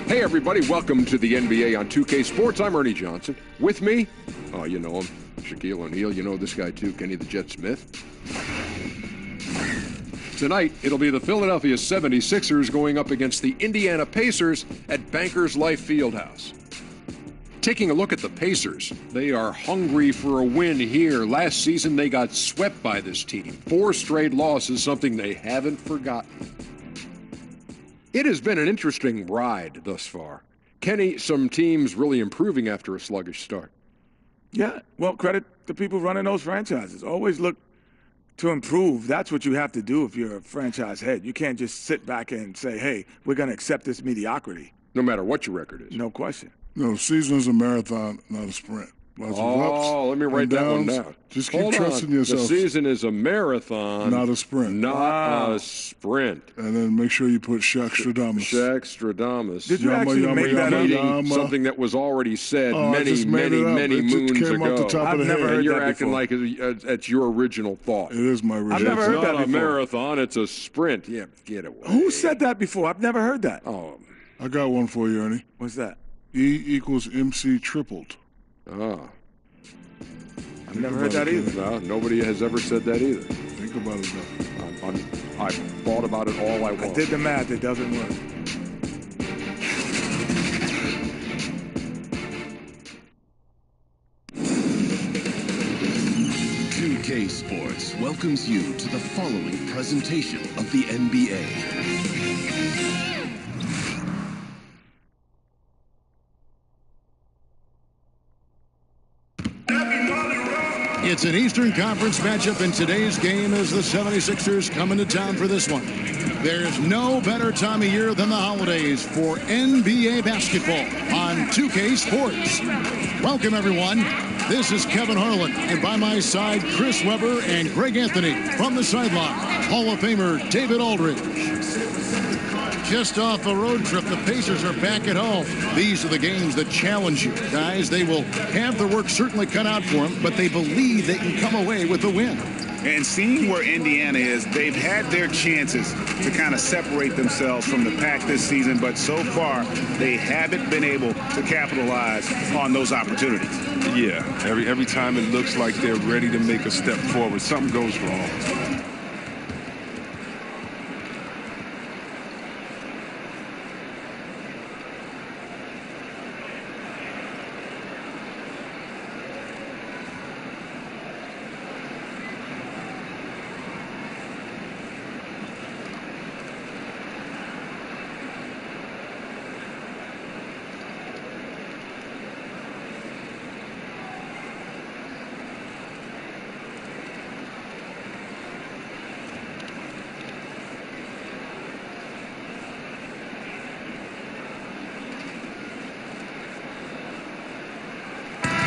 Hey, everybody, welcome to the NBA on 2K Sports. I'm Ernie Johnson. With me, oh, you know him, Shaquille O'Neal. You know this guy, too, Kenny the Jet Smith. Tonight, it'll be the Philadelphia 76ers going up against the Indiana Pacers at Bankers Life Fieldhouse. Taking a look at the Pacers, they are hungry for a win here. Last season, they got swept by this team. 4 straight losses, something they haven't forgotten. It has been an interesting ride thus far. Kenny, some teams really improving after a sluggish start. Yeah, well, credit the people running those franchises. Always look to improve. That's what you have to do if you're a franchise head. You can't just sit back and say, hey, we're going to accept this mediocrity. No matter what your record is. No question. No, the season is a marathon, not a sprint. Lots of ups, let me write that downs. one down. Just keep trusting yourself. The season is a marathon, not a sprint. Not a sprint. And then make sure you put Shaq Stradamus. Shaq Stradamus. Did you actually make that up? Something that was already said many moons ago. Off the top I've of the never head. heard You're that acting before. like it's your original thought. It is my original I've never thought. heard that It's not a before. marathon, it's a sprint. Yeah, get away. Who said that before? I've never heard that. Oh, I got one for you, Ernie. What's that? E equals MC tripled. I've never heard that either. No, nobody has ever said that either. Think about it though. I've thought about it all I want. I did the math. It doesn't work. K Sports welcomes you to the following presentation of the NBA. It's an Eastern Conference matchup in today's game as the 76ers come into town for this one. There's no better time of year than the holidays for NBA basketball on 2K Sports. Welcome, everyone. This is Kevin Harlan, and by my side, Chris Webber and Greg Anthony. From the sideline, Hall of Famer David Aldridge. Just off a road trip, the Pacers are back at home. These are the games that challenge you, guys. They will have their work certainly cut out for them, but they believe they can come away with a win. And seeing where Indiana is, they've had their chances to kind of separate themselves from the pack this season, but so far they haven't been able to capitalize on those opportunities. Yeah, every time it looks like they're ready to make a step forward, something goes wrong.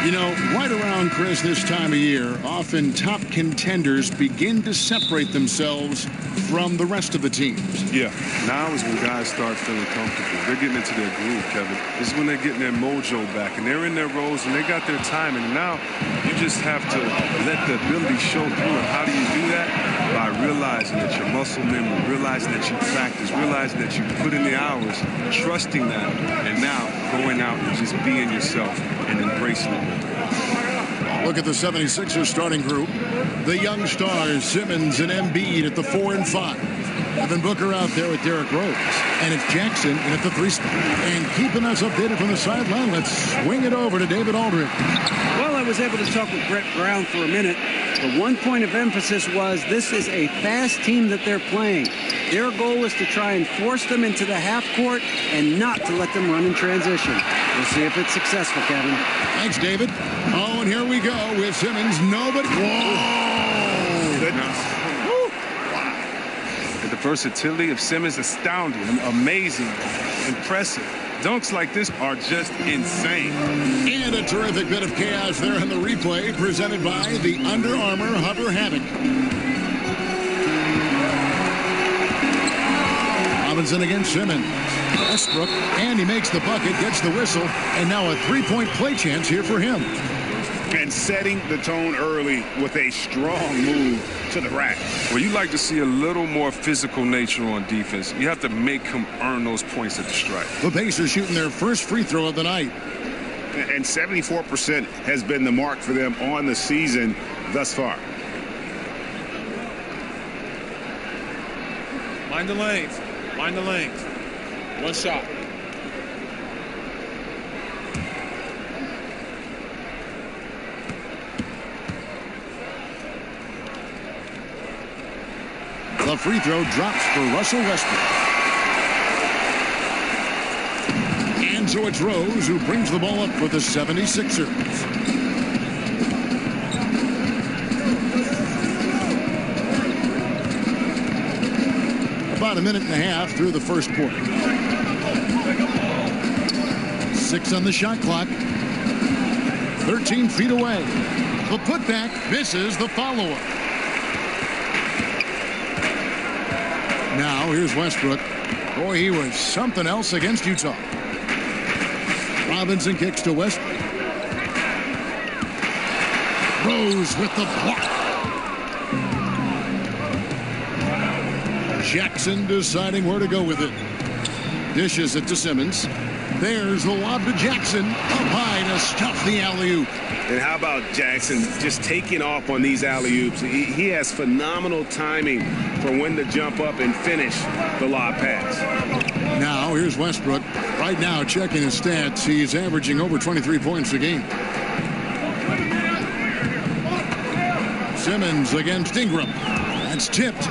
You know, right around, Chris, this time of year, often top contenders begin to separate themselves from the rest of the teams. Yeah, now is when guys start feeling comfortable. They're getting into their groove, Kevin. This is when they're getting their mojo back, and they're in their roles, and they got their timing. And now you just have to let the ability show through. And how do you do that? By realizing that your muscle memory, realizing that you practice, realizing that you put in the hours, trusting that, and now going out and just being yourself and embracing it. Look at the 76ers starting group. The young stars, Simmons and Embiid at the 4 and 5. Devin Booker out there with Derrick Rose. And it's Jackson in at the 3 spot. And keeping us updated from the sideline, let's swing it over to David Aldridge. Well, I was able to talk with Brett Brown for a minute. The one point of emphasis was this is a fast team that they're playing. Their goal is to try and force them into the half court and not to let them run in transition. We'll see if it's successful, Kevin. Thanks, David. Oh, and here we go with Simmons. Nobody. Whoa! Goodness. And the versatility of Simmons, astounding, amazing, impressive. Dunks like this are just insane. And a terrific bit of chaos there in the replay presented by the Under Armour Hover Havoc. Robinson against Simmons. Westbrook, and he makes the bucket, gets the whistle, and now a three-point play chance here for him. And setting the tone early with a strong move to the rack. Well, you like to see a little more physical nature on defense. You have to make him earn those points at the stripe. The Pacers shooting their first free throw of the night. And 74% has been the mark for them on the season thus far. Mind the lanes. Mind the lanes. One shot. The free throw drops for Russell Westbrook. And so it's Rose who brings the ball up for the 76ers. About a minute and a half through the first quarter. 6 on the shot clock. 13 feet away. The putback misses the follow-up. Now here's Westbrook. Boy, he was something else against Utah. Robinson kicks to Westbrook. Rose with the block. Jackson deciding where to go with it. Dishes it to Simmons. There's the lob to Jackson. Up high to stuff the alley-oop. And how about Jackson just taking off on these alley-oops? He has phenomenal timing for when to jump up and finish the lob pass. Now here's Westbrook. Right now, checking his stats, he's averaging over 23 points a game. Simmons against Ingram. That's tipped.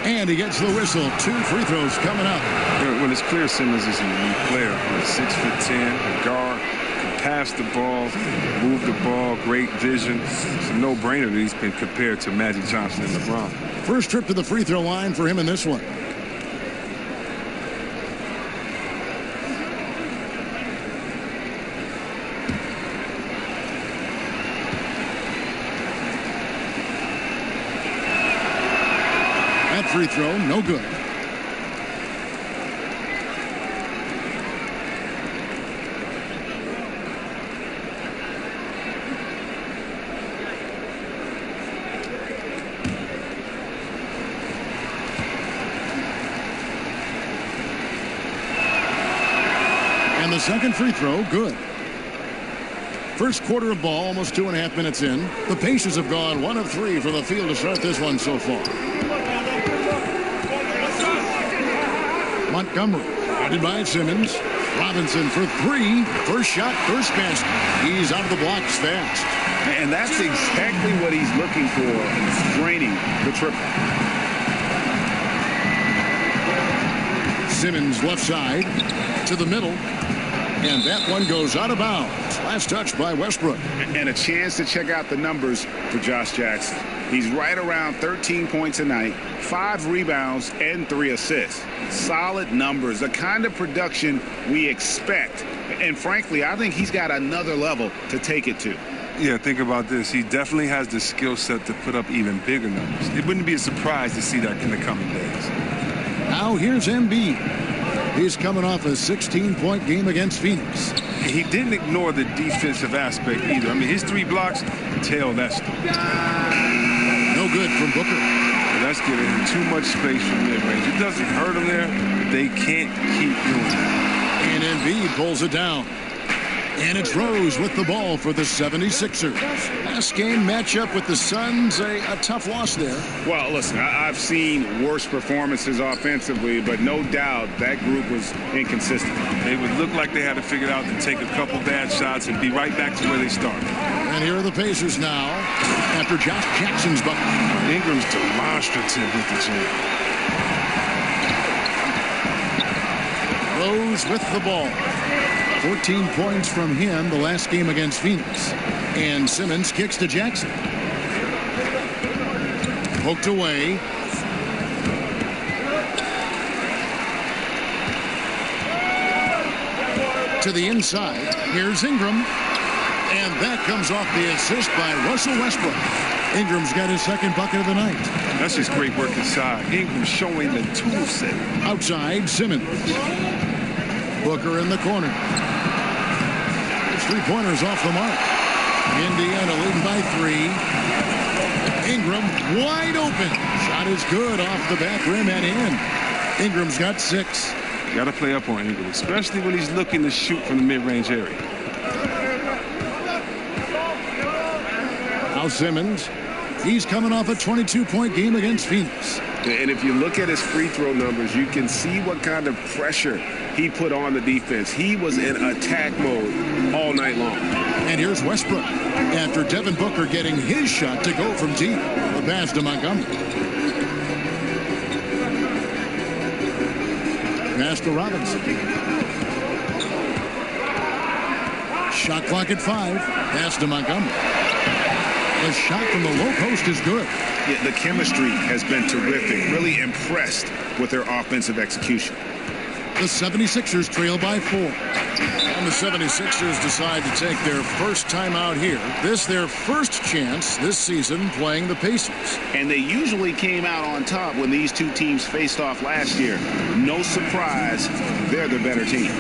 And he gets the whistle. 2 free throws coming up. Well, it's clear Simmons is a unique player. He's 6'10", a guard, can pass the ball, move the ball, great vision. It's a no-brainer that he's been compared to Magic Johnson and LeBron. First trip to the free throw line for him in this one. That free throw, no good. And the second free throw, good. First quarter of ball, almost 2.5 minutes in. The Pacers have gone 1 of 3 from the field to start this one so far. Montgomery, guarded by Simmons. Robinson for 3. First shot, first basket. He's out of the blocks fast. And that's exactly what he's looking for, draining the triple. Simmons left side to the middle. And that one goes out of bounds. Last touch by Westbrook. And a chance to check out the numbers for Josh Jackson. He's right around 13 points a night, 5 rebounds, and 3 assists. Solid numbers, the kind of production we expect. And frankly, I think he's got another level to take it to. Yeah, think about this. He definitely has the skill set to put up even bigger numbers. It wouldn't be a surprise to see that in the coming days. Now here's Embiid. He's coming off a 16-point game against Phoenix. He didn't ignore the defensive aspect either. I mean, his 3 blocks tail that story. No good from Booker. And that's giving him too much space from mid-range. It doesn't hurt him there, but they can't keep doing it. And Embiid pulls it down. And it's Rose with the ball for the 76ers. Last game matchup with the Suns, a tough loss there. Well, listen, I've seen worse performances offensively, but no doubt that group was inconsistent. They would look like they had it figured out to take a couple bad shots and be right back to where they started. And here are the Pacers now after Josh Jackson's bucket. Ingram's demonstrative with the jam. Rose with the ball. 14 points from him the last game against Phoenix. And Simmons kicks to Jackson. Poked away. To the inside. Here's Ingram. And that comes off the assist by Russell Westbrook. Ingram's got his second bucket of the night. That's just great work inside. Ingram showing the tool set. Outside, Simmons. Booker in the corner. His three-pointers off the mark. Indiana leading by 3. Ingram wide open. Shot is good off the back rim and in. Ingram's got 6. You got to play up on Ingram, especially when he's looking to shoot from the mid-range area. Now Simmons. He's coming off a 22-point game against Phoenix. And if you look at his free throw numbers, you can see what kind of pressure he put on the defense. He was in attack mode all night long. And here's Westbrook after Devin Booker getting his shot to go from deep. The pass to Montgomery. Pass to Robinson. Shot clock at 5. Pass to Montgomery. The shot from the low post is good. Yeah, the chemistry has been terrific. Really impressed with their offensive execution. The 76ers trail by 4. And the 76ers decide to take their first time out here. This their first chance this season playing the Pacers. And they usually came out on top when these two teams faced off last year. No surprise, they're the better team.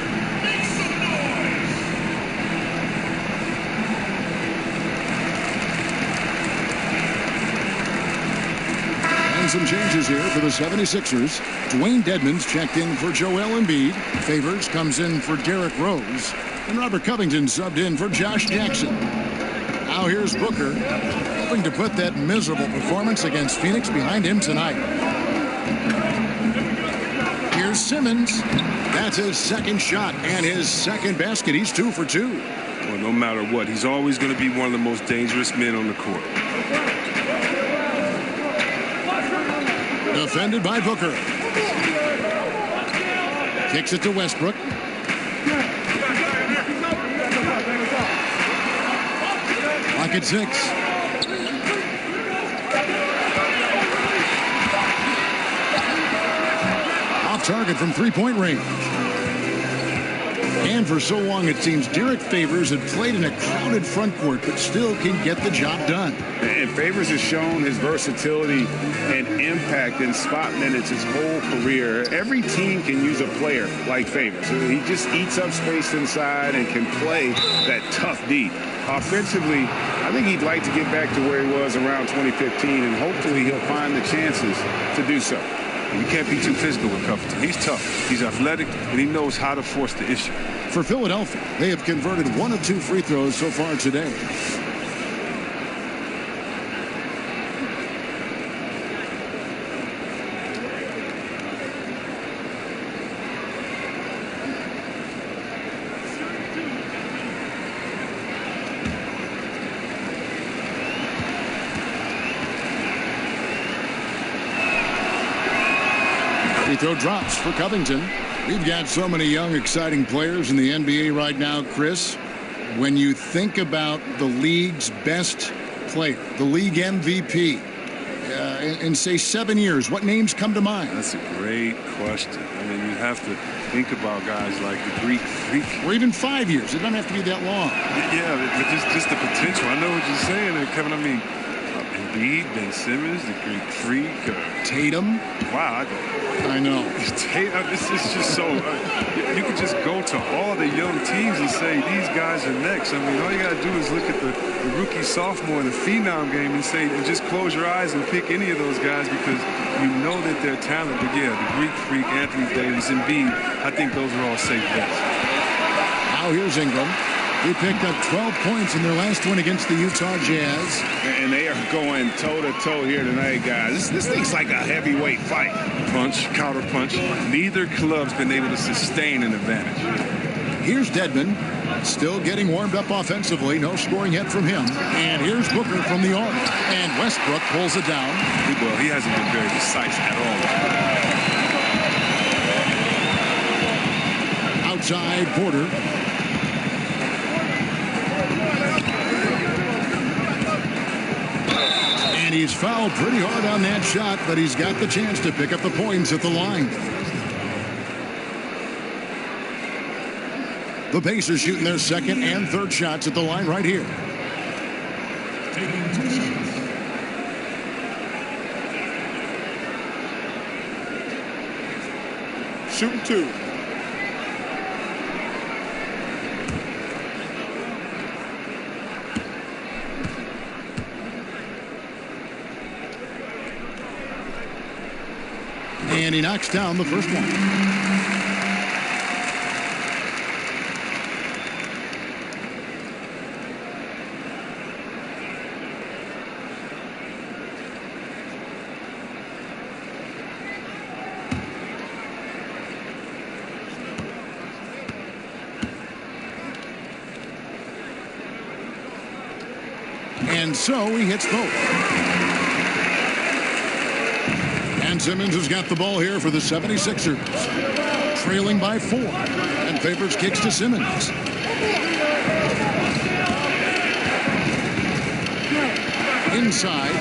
Some changes here for the 76ers. Dwayne Dedmon's checked in for Joel Embiid. Favors comes in for Derrick Rose. And Robert Covington subbed in for Josh Jackson. Now here's Booker, hoping to put that miserable performance against Phoenix behind him tonight. Here's Simmons. That's his second shot and his second basket. He's 2 for 2. Well, no matter what, he's always going to be one of the most dangerous men on the court. Defended by Booker. Kicks it to Westbrook. Clock at 6. Off target from three-point range. And for so long, it seems Derek Favors had played in a crowded front court, but still can get the job done. And Favors has shown his versatility and impact in spot minutes his whole career. Every team can use a player like Favors. He just eats up space inside and can play that tough D. Offensively, I think he'd like to get back to where he was around 2015, and hopefully he'll find the chances to do so. You can't be too physical with Covington. He's tough, he's athletic, and he knows how to force the issue. For Philadelphia, they have converted 1 of 2 free throws so far today. Free throw drops for Covington. We've got so many young, exciting players in the NBA right now, Chris. When you think about the league's best player, the league MVP, in say 7 years, what names come to mind? That's a great question. I mean, you have to think about guys like the Greek Freak. Or even 5 years. It doesn't have to be that long. Yeah, but just the potential. I know what you're saying there, Kevin. I mean, Embiid, Ben Simmons, the Greek Freak. Tatum. Wow. I know. This is just so. You could just go to all the young teams and say these guys are next. I mean, all you got to do is look at the rookie, sophomore, and the phenom game and just close your eyes and pick any of those guys because you know that they're talented. But yeah, the Greek Freak, Anthony Davis, Embiid, I think those are all safe bets. Now here's Ingram. He picked up 12 points in their last win against the Utah Jazz. And they are going toe-to-toe here tonight, guys. This thing's like a heavyweight fight. Punch, counter punch. Neither club's been able to sustain an advantage. Here's Dedmon, still getting warmed up offensively. No scoring yet from him. And here's Booker from the arc. And Westbrook pulls it down. Well, he hasn't been very decisive at all. Outside Porter. And he's fouled pretty hard on that shot, but he's got the chance to pick up the points at the line. The Pacers shooting their second and third shots at the line right here. Shooting 2. And he knocks down the first one. And so he hits both. And Simmons has got the ball here for the 76ers. Trailing by 4. And Favors kicks to Simmons. Inside.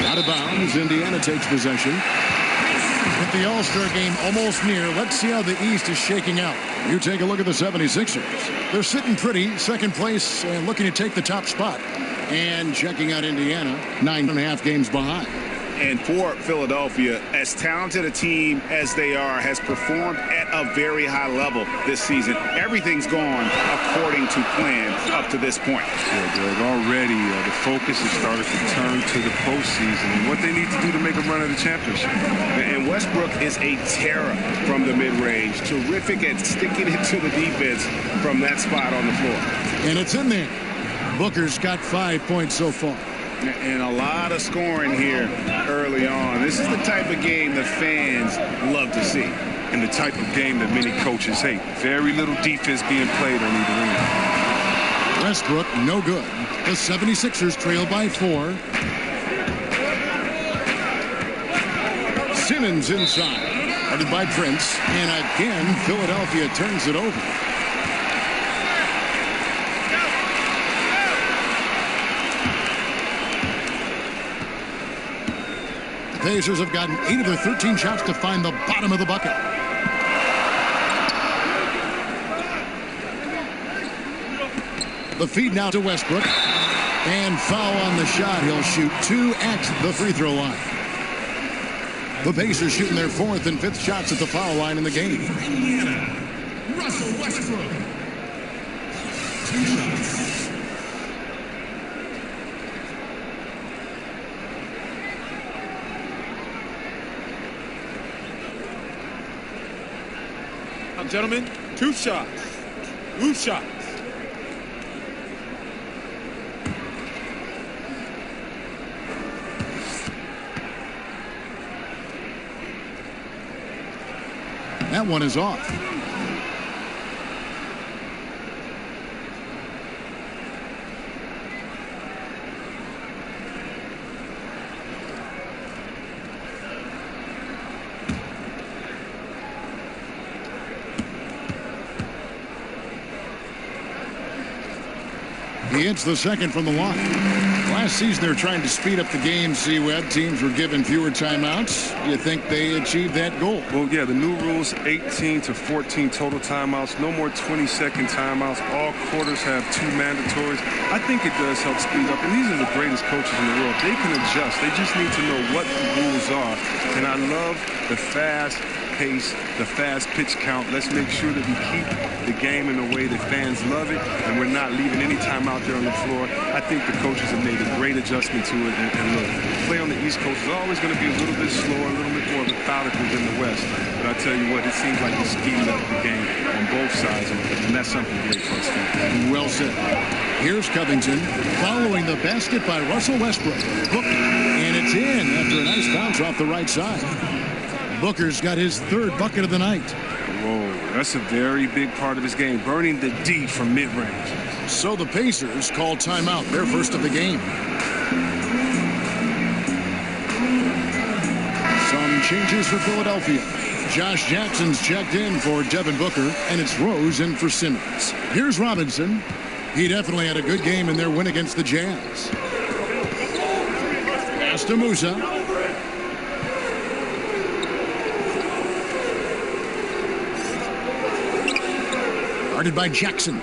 Out of bounds. Indiana takes possession. With the All-Star game almost near, let's see how the East is shaking out. You take a look at the 76ers. They're sitting pretty, second place, and looking to take the top spot. And checking out Indiana, 9.5 games behind. And for Philadelphia, as talented a team as they are, has performed at a very high level this season. Everything's gone according to plan up to this point. Yeah, Greg, already the focus has started to turn to the postseason and what they need to do to make a run at the championship. And Westbrook is a terror from the mid-range. Terrific at sticking it to the defense from that spot on the floor. And it's in there. Booker's got 5 points so far. And a lot of scoring here early on. This is the type of game the fans love to see. And the type of game that many coaches hate. Very little defense being played on either end. Westbrook, no good. The 76ers trail by 4. Simmons inside. Guarded by Prince. And again, Philadelphia turns it over. Pacers have gotten 8 of their 13 shots to find the bottom of the bucket. The feed now to Westbrook. And foul on the shot. He'll shoot 2 at the free throw line. The Pacers shooting their 4th and 5th shots at the foul line in the game. Indiana, Russell Westbrook. 2 shots. Gentlemen, 2 shots. 2 shots. That one is off. He hits the second from the line. Last season, they were trying to speed up the game, C-Web. Teams were given fewer timeouts. You think they achieved that goal? Well, yeah, the new rules, 18 to 14 total timeouts. No more 20-second timeouts. All quarters have 2 mandatories. I think it does help speed up. And these are the greatest coaches in the world. They can adjust. They just need to know what the rules are. And I love the fast pace, the fast pitch count. Let's make sure that we keep the game in a way that fans love it, and we're not leaving any time out there on the floor. I think the coaches have made a great adjustment to it. And look, play on the East Coast is always going to be a little bit slower, a little bit more methodical than the West. But I tell you what, it seems like we schemed up the game on both sides, and that's something great for us to do. Well said. Here's Covington following the basket by Russell Westbrook. And it's in after a nice bounce off the right side. Booker's got his 3rd bucket of the night. Whoa, that's a very big part of his game, burning the D from mid-range. So the Pacers call timeout, their first of the game. Some changes for Philadelphia. Josh Jackson's checked in for Devin Booker, and it's Rose in for Simmons. Here's Robinson. He definitely had a good game in their win against the Jazz. Pass to Musa. Guarded by Jackson.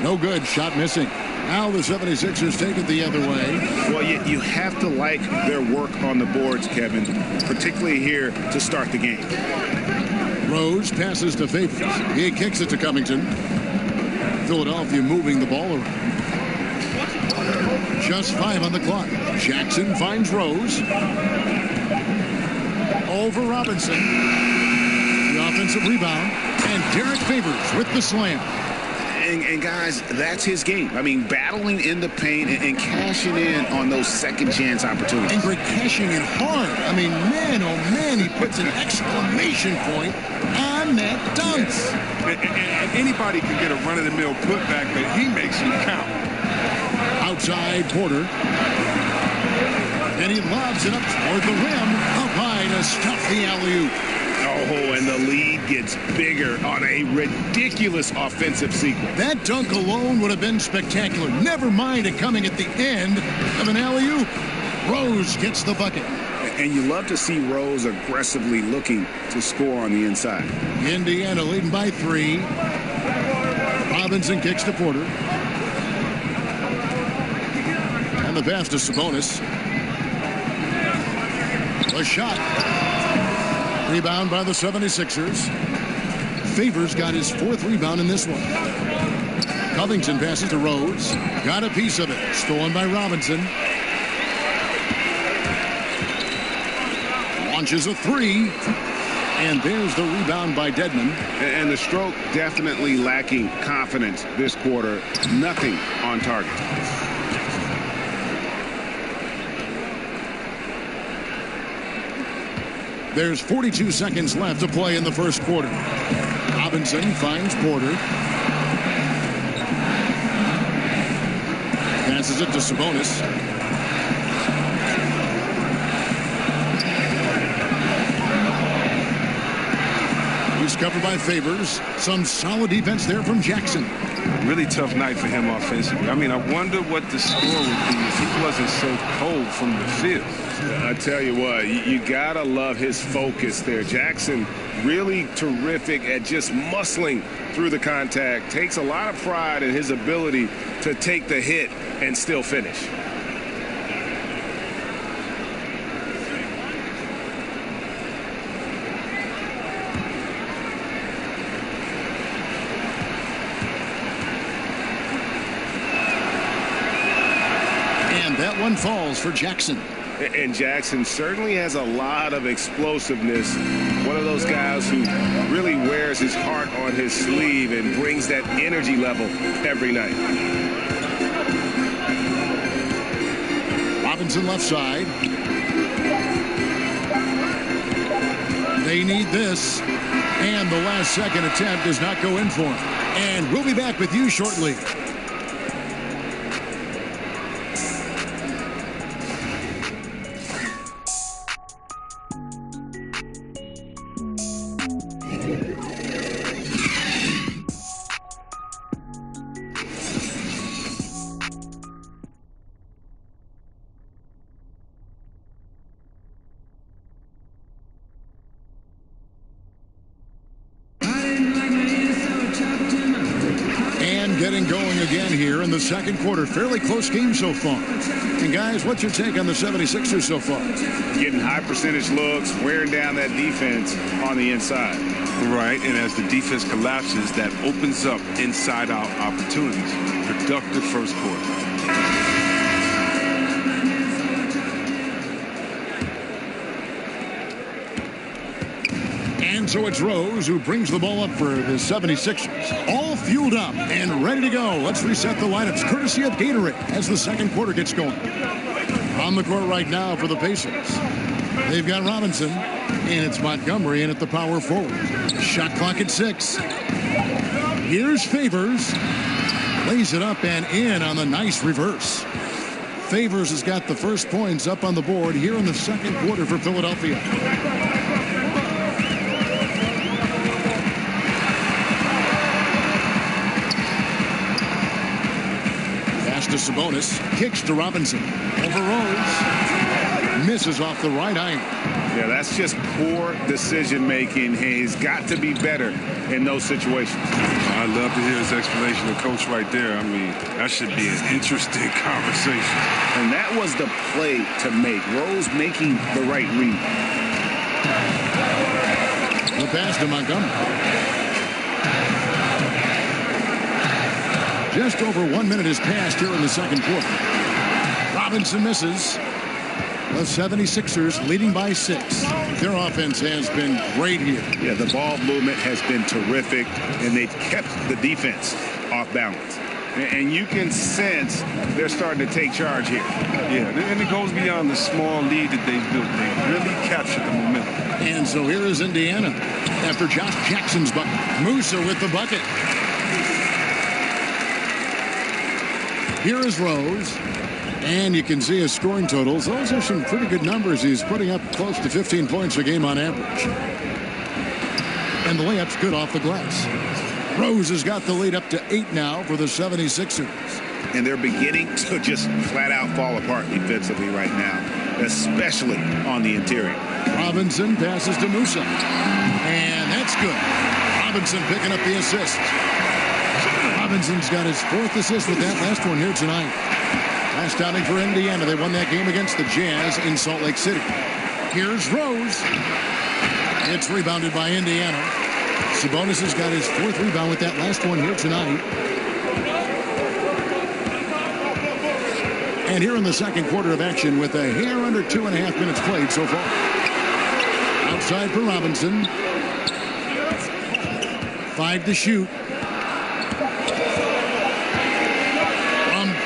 No good. Shot missing. Now the 76ers take it the other way. Well, you have to like their work on the boards, Kevin, particularly here to start the game. Rose passes to Favors. He kicks it to Covington. Philadelphia moving the ball around. Just 5 on the clock. Jackson finds Rose. Over Robinson. The offensive rebound. And Derek Favors with the slam. And guys, that's his game. I mean, battling in the paint and cashing in on those second chance opportunities. And Greg cashing in hard. I mean, man, oh man, he puts an exclamation point on that dunk. Yes. And anybody can get a run-of-the-mill putback, but he makes them count. Outside Porter. And he lobs it up toward the rim. Up high to stuff the alley-oop. Oh, and the lead gets bigger on a ridiculous offensive sequence. That dunk alone would have been spectacular. Never mind it coming at the end of an alley-oop. Rose gets the bucket. And you love to see Rose aggressively looking to score on the inside. Indiana leading by 3. Robinson kicks to Porter. And the pass to Sabonis. The shot. Rebound by the 76ers. Favors got his 4th rebound in this one. Covington passes to Rose. Got a piece of it. Stolen by Robinson. Launches a 3. And there's the rebound by Dedmon. And the stroke definitely lacking confidence this quarter. Nothing on target. There's 42 seconds left to play in the first quarter. Robinson finds Porter. Passes it to Sabonis. He's covered by Favors. Some solid defense there from Jackson. Really tough night for him offensively. I mean, I wonder what the score would be if he wasn't so cold from the field. I tell you what, you gotta love his focus there. Jackson really terrific at just muscling through the contact. Takes a lot of pride in his ability to take the hit and still finish. And that one falls for Jackson. And Jackson certainly has a lot of explosiveness. One of those guys who really wears his heart on his sleeve and brings that energy level every night. Robinson left side. They need this. And the last second attempt does not go in for him. And we'll be back with you shortly. Getting going again here in the second quarter. Fairly close game so far. And guys, what's your take on the 76ers so far? Getting high percentage looks, wearing down that defense on the inside. Right, and as the defense collapses, that opens up inside-out opportunities. Productive first quarter. And so it's Rose who brings the ball up for the 76ers. All fueled up and ready to go. Let's reset the lineups courtesy of Gatorade as the second quarter gets going. On the court right now for the Pacers. They've got Robinson, and it's Montgomery in at the power forward. Shot clock at 6. Here's Favors. Lays it up and in on the nice reverse. Favors has got the first points up on the board here in the second quarter for Philadelphia. To Sabonis, kicks to Robinson, over Rose, misses off the right iron. Yeah, that's just poor decision making. He's got to be better in those situations. I'd love to hear his explanation of coach right there. I mean, that should be an interesting conversation. And that was the play to make. Rose making the right read. The pass to Montgomery. Just over 1 minute has passed here in the second quarter. Robinson misses. The 76ers leading by 6. Their offense has been great here. Yeah, the ball movement has been terrific, and they've kept the defense off balance. And you can sense they're starting to take charge here. Yeah, and it goes beyond the small lead that they've built. They really captured the momentum. And so here is Indiana after Josh Jackson's bucket. Musa with the bucket. Here is Rose. And you can see his scoring totals. Those are some pretty good numbers. He's putting up close to 15 points a game on average. And the layup's good off the glass. Rose has got the lead up to 8 now for the 76ers. And they're beginning to just flat out fall apart defensively right now, especially on the interior. Robinson passes to Musa. And that's good. Robinson picking up the assist. Robinson's got his 4th assist with that last one here tonight. Last outing for Indiana. They won that game against the Jazz in Salt Lake City. Here's Rose. It's rebounded by Indiana. Sabonis has got his 4th rebound with that last one here tonight. And here in the second quarter of action with a hair under 2.5 minutes played so far. Outside for Robinson. 5 to shoot.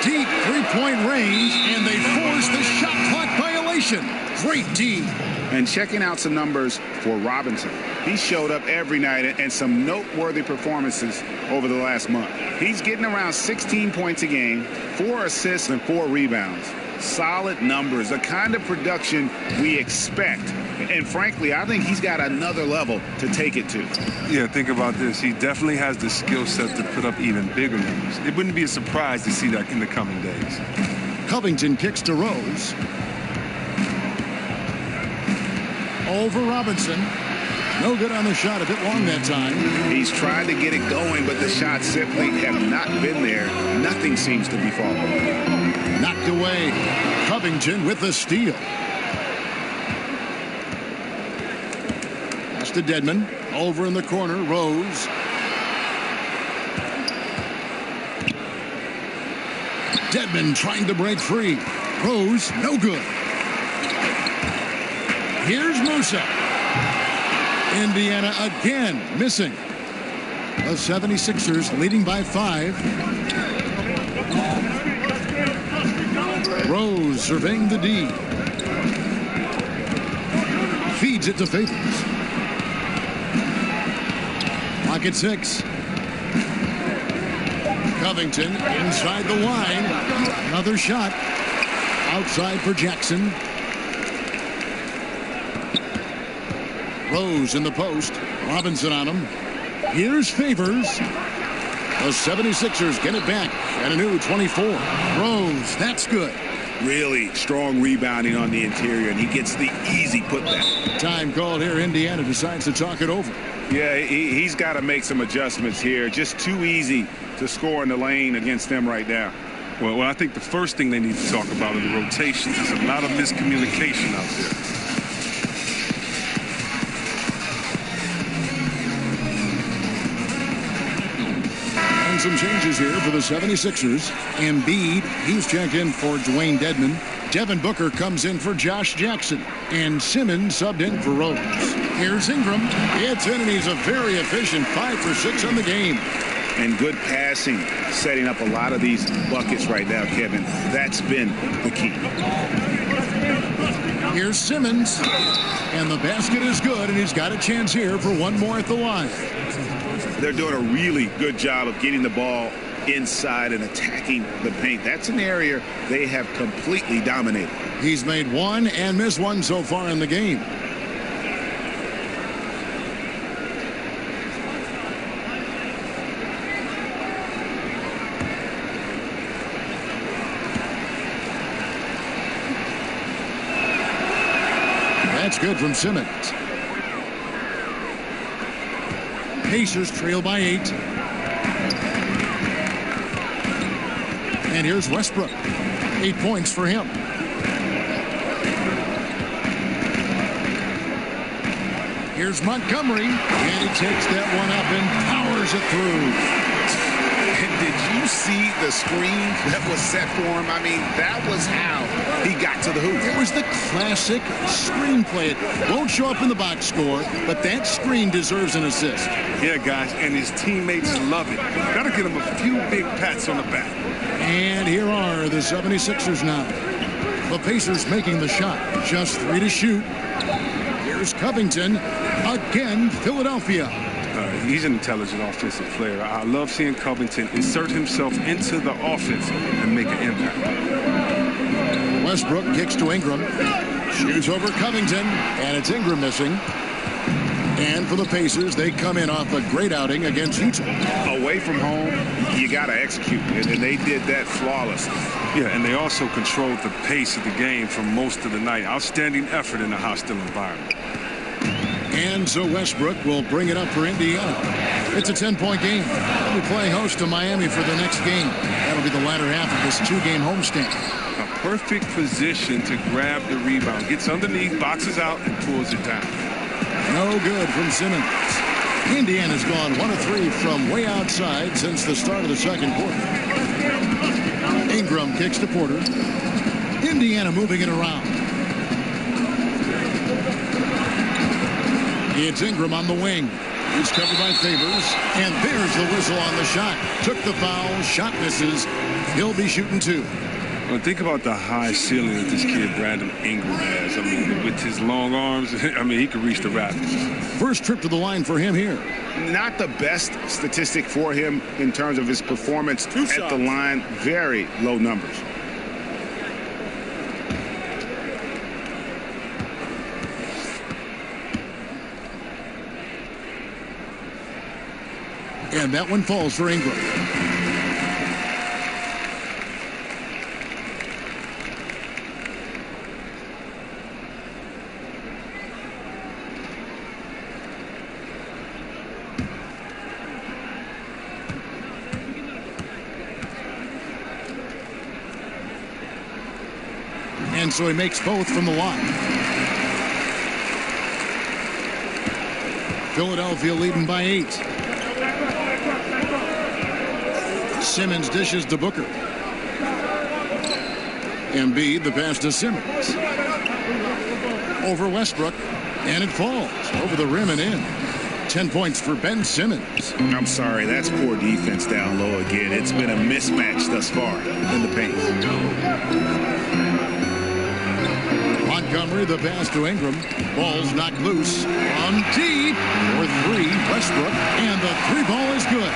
Deep three-point range, and they force the shot clock violation. Great D. And checking out some numbers for Robinson. He showed up every night and some noteworthy performances over the last month. He's getting around 16 points a game, 4 assists and 4 rebounds. Solid numbers, the kind of production we expect. And frankly, I think he's got another level to take it to. Yeah, think about this. He definitely has the skill set to put up even bigger numbers. It wouldn't be a surprise to see that in the coming days. Covington kicks to Rose. Over Robinson. No good on the shot, a bit long that time. He's tried to get it going, but the shots simply have not been there. Nothing seems to be falling. Knocked away. Covington with the steal. Pass to Dedmon. Over in the corner, Rose. Dedmon trying to break free. Rose, no good. Here's Musa. Indiana again missing. The 76ers leading by 5. Rose surveying the D. Feeds it to Favors. Clock at 6. Covington inside the line. Another shot. Outside for Jackson. Rose in the post. Robinson on him. Here's Favors. The 76ers get it back at a new 24. Rose, that's good. Really strong rebounding on the interior, and he gets the easy putback. Time called here. Indiana decides to talk it over. Yeah, he's got to make some adjustments here. Just too easy to score in the lane against them right now. Well, I think the first thing they need to talk about are the rotations. There's a lot of miscommunication out there. Some changes here for the 76ers. Embiid, he's checked in for Dwayne Dedmon. Devin Booker comes in for Josh Jackson. And Simmons subbed in for Rose. Here's Ingram. It's in, and he's a very efficient 5 for 6 on the game. And good passing, setting up a lot of these buckets right now, Kevin. That's been the key. Here's Simmons. And the basket is good, and he's got a chance here for one more at the line. They're doing a really good job of getting the ball inside and attacking the paint. That's an area they have completely dominated. He's made 1 and missed 1 so far in the game. That's good from Simmons. Pacers trail by 8. And here's Westbrook. 8 points for him. Here's Montgomery. And he takes that one up and powers it through. And did you you see the screen that was set for him? I mean, that was how he got to the hoop. It was the classic screenplay. It won't show up in the box score, but that screen deserves an assist. Yeah, guys, and his teammates love it. Got to get him a few big pats on the back. And here are the 76ers now. The Pacers making the shot. Just 3 to shoot. Here's Covington. Again, Philadelphia. He's an intelligent offensive player. I love seeing Covington insert himself into the offense and make an impact. Westbrook kicks to Ingram. Shoots over Covington. And it's Ingram missing. And for the Pacers, they come in off a great outing against Utah. Away from home, you got to execute. And they did that flawlessly. Yeah, and they also controlled the pace of the game for most of the night. Outstanding effort in a hostile environment. And so Westbrook will bring it up for Indiana. It's a 10-point game. They'll be playing host to Miami for the next game. That'll be the latter half of this 2-game homestand. A perfect position to grab the rebound. Gets underneath, boxes out, and pulls it down. No good from Simmons. Indiana's gone 1 of 3 from way outside since the start of the second quarter. Ingram kicks to Porter. Indiana moving it around. It's Ingram on the wing. He's covered by Favors. And there's the whistle on the shot. Took the foul. Shot misses. He'll be shooting 2. Well, think about the high ceiling that this kid, Brandon Ingram, has. I mean, with his long arms, I mean, he could reach the rafters. First trip to the line for him here. Not the best statistic for him in terms of his performance at the line. Very low numbers. And that one falls for Ingram. And so he makes both from the line. Philadelphia leading by 8. Simmons dishes to Booker. Embiid, the pass to Simmons. Over Westbrook, and it falls over the rim and in. 10 points for Ben Simmons. I'm sorry, that's poor defense down low again. It's been a mismatch thus far in the paint. Montgomery, the pass to Ingram. Ball's knocked loose. On deep for 3, Westbrook. And the 3 ball is good.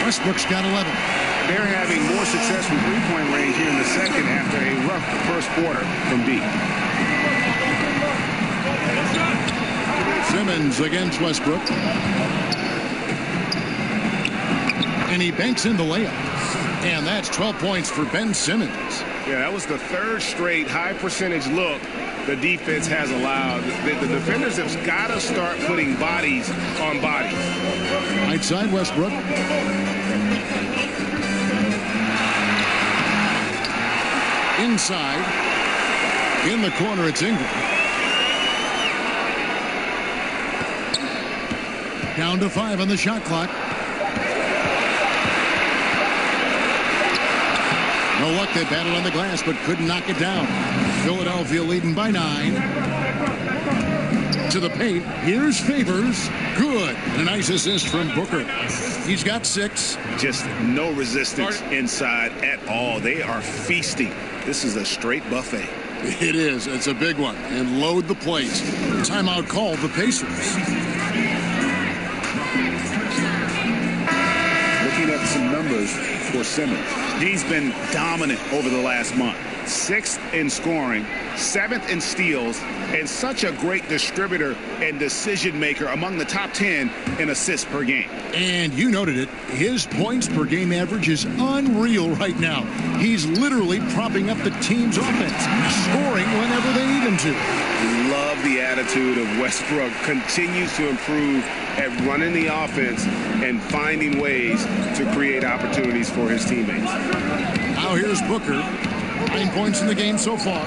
Westbrook's got 11. They're having more success from three-point range here in the second after a rough first quarter from deep. Simmons against Westbrook. And he banks in the layup. And that's 12 points for Ben Simmons. Yeah, that was the 3rd straight high-percentage look the defense has allowed. The defenders have got to start putting bodies on bodies. Right side, Westbrook. Inside. In the corner, it's Ingram. Down to 5 on the shot clock. No luck. They battled on the glass, but couldn't knock it down. Philadelphia leading by 9. To the paint. Here's Favors. Good. And a nice assist from Booker. He's got 6. Just no resistance inside at all. They are feasting. This is a straight buffet. It is. It's a big one. And load the place. Timeout called the Pacers. Looking at some numbers for Simmons. He's been dominant over the last month. 6th in scoring, 7th in steals, and such a great distributor and decision maker, among the top 10 in assists per game. And you noted it. His points per game average is unreal right now. He's literally propping up the team's offense, scoring whenever they need him to. Love the attitude of Westbrook. Continues to improve at running the offense and finding ways to create opportunities for his teammates. Now here's Booker. 9 points in the game so far.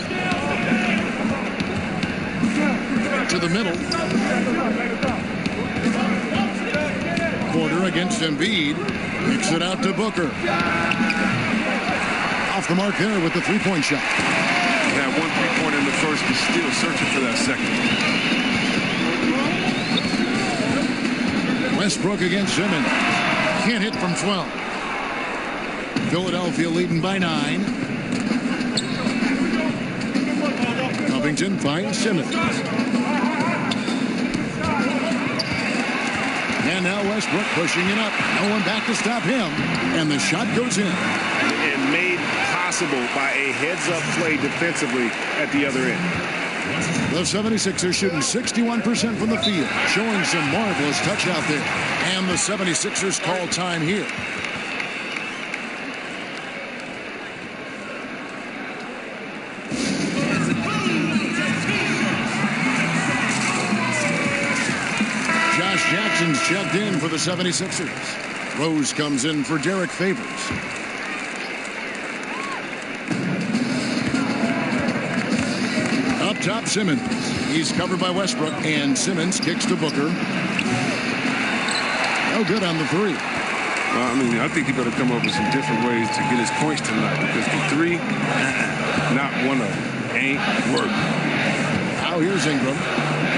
To the middle. Porter against Embiid. Kicks it out to Booker. Off the mark there with the three-point shot. He had 1 3-pointer in the first, but still searching for that second. Westbrook against Simmons. Can't hit from 12. Philadelphia leading by 9. Covington finds Simmons. And now Westbrook pushing it up. No one back to stop him. And the shot goes in. And made possible by a heads-up play defensively at the other end. The 76ers shooting 61% from the field, showing some marvelous touch out there. And the 76ers call time here. Josh Jackson's checked in for the 76ers. Rose comes in for Derek Favors. Up top, Simmons. He's covered by Westbrook, and Simmons kicks to Booker. No good on the three. Well, I mean, I think he better come up with some different ways to get his points tonight, because the three, not one of them, ain't working. Now here's Ingram.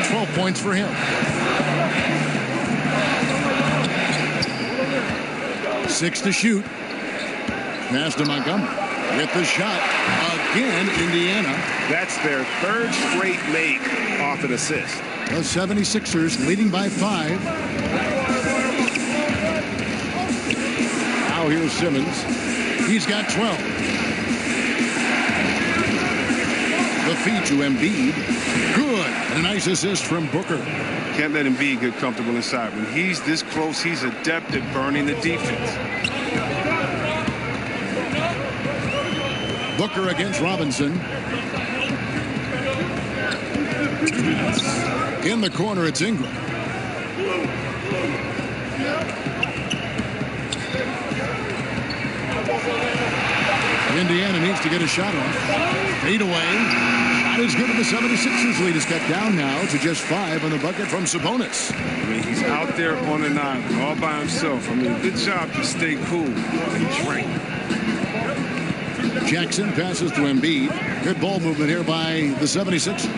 12 points for him. 6 to shoot. Pass to Montgomery. With the shot. Again, Indiana. That's their third straight make off an assist. The 76ers leading by 5. Now here's Simmons. He's got 12. The feed to Embiid. Good. And a nice assist from Booker. Can't let Embiid get comfortable inside. When he's this close, he's adept at burning the defense. Booker against Robinson. In the corner, it's Ingram. Indiana needs to get a shot off. Fade away. Not as good of the 76ers lead is cut down now to just 5 on the bucket from Sabonis. I mean, he's out there on an island all by himself. I mean, good job to stay cool and drink. Jackson passes to Embiid. Good ball movement here by the 76ers.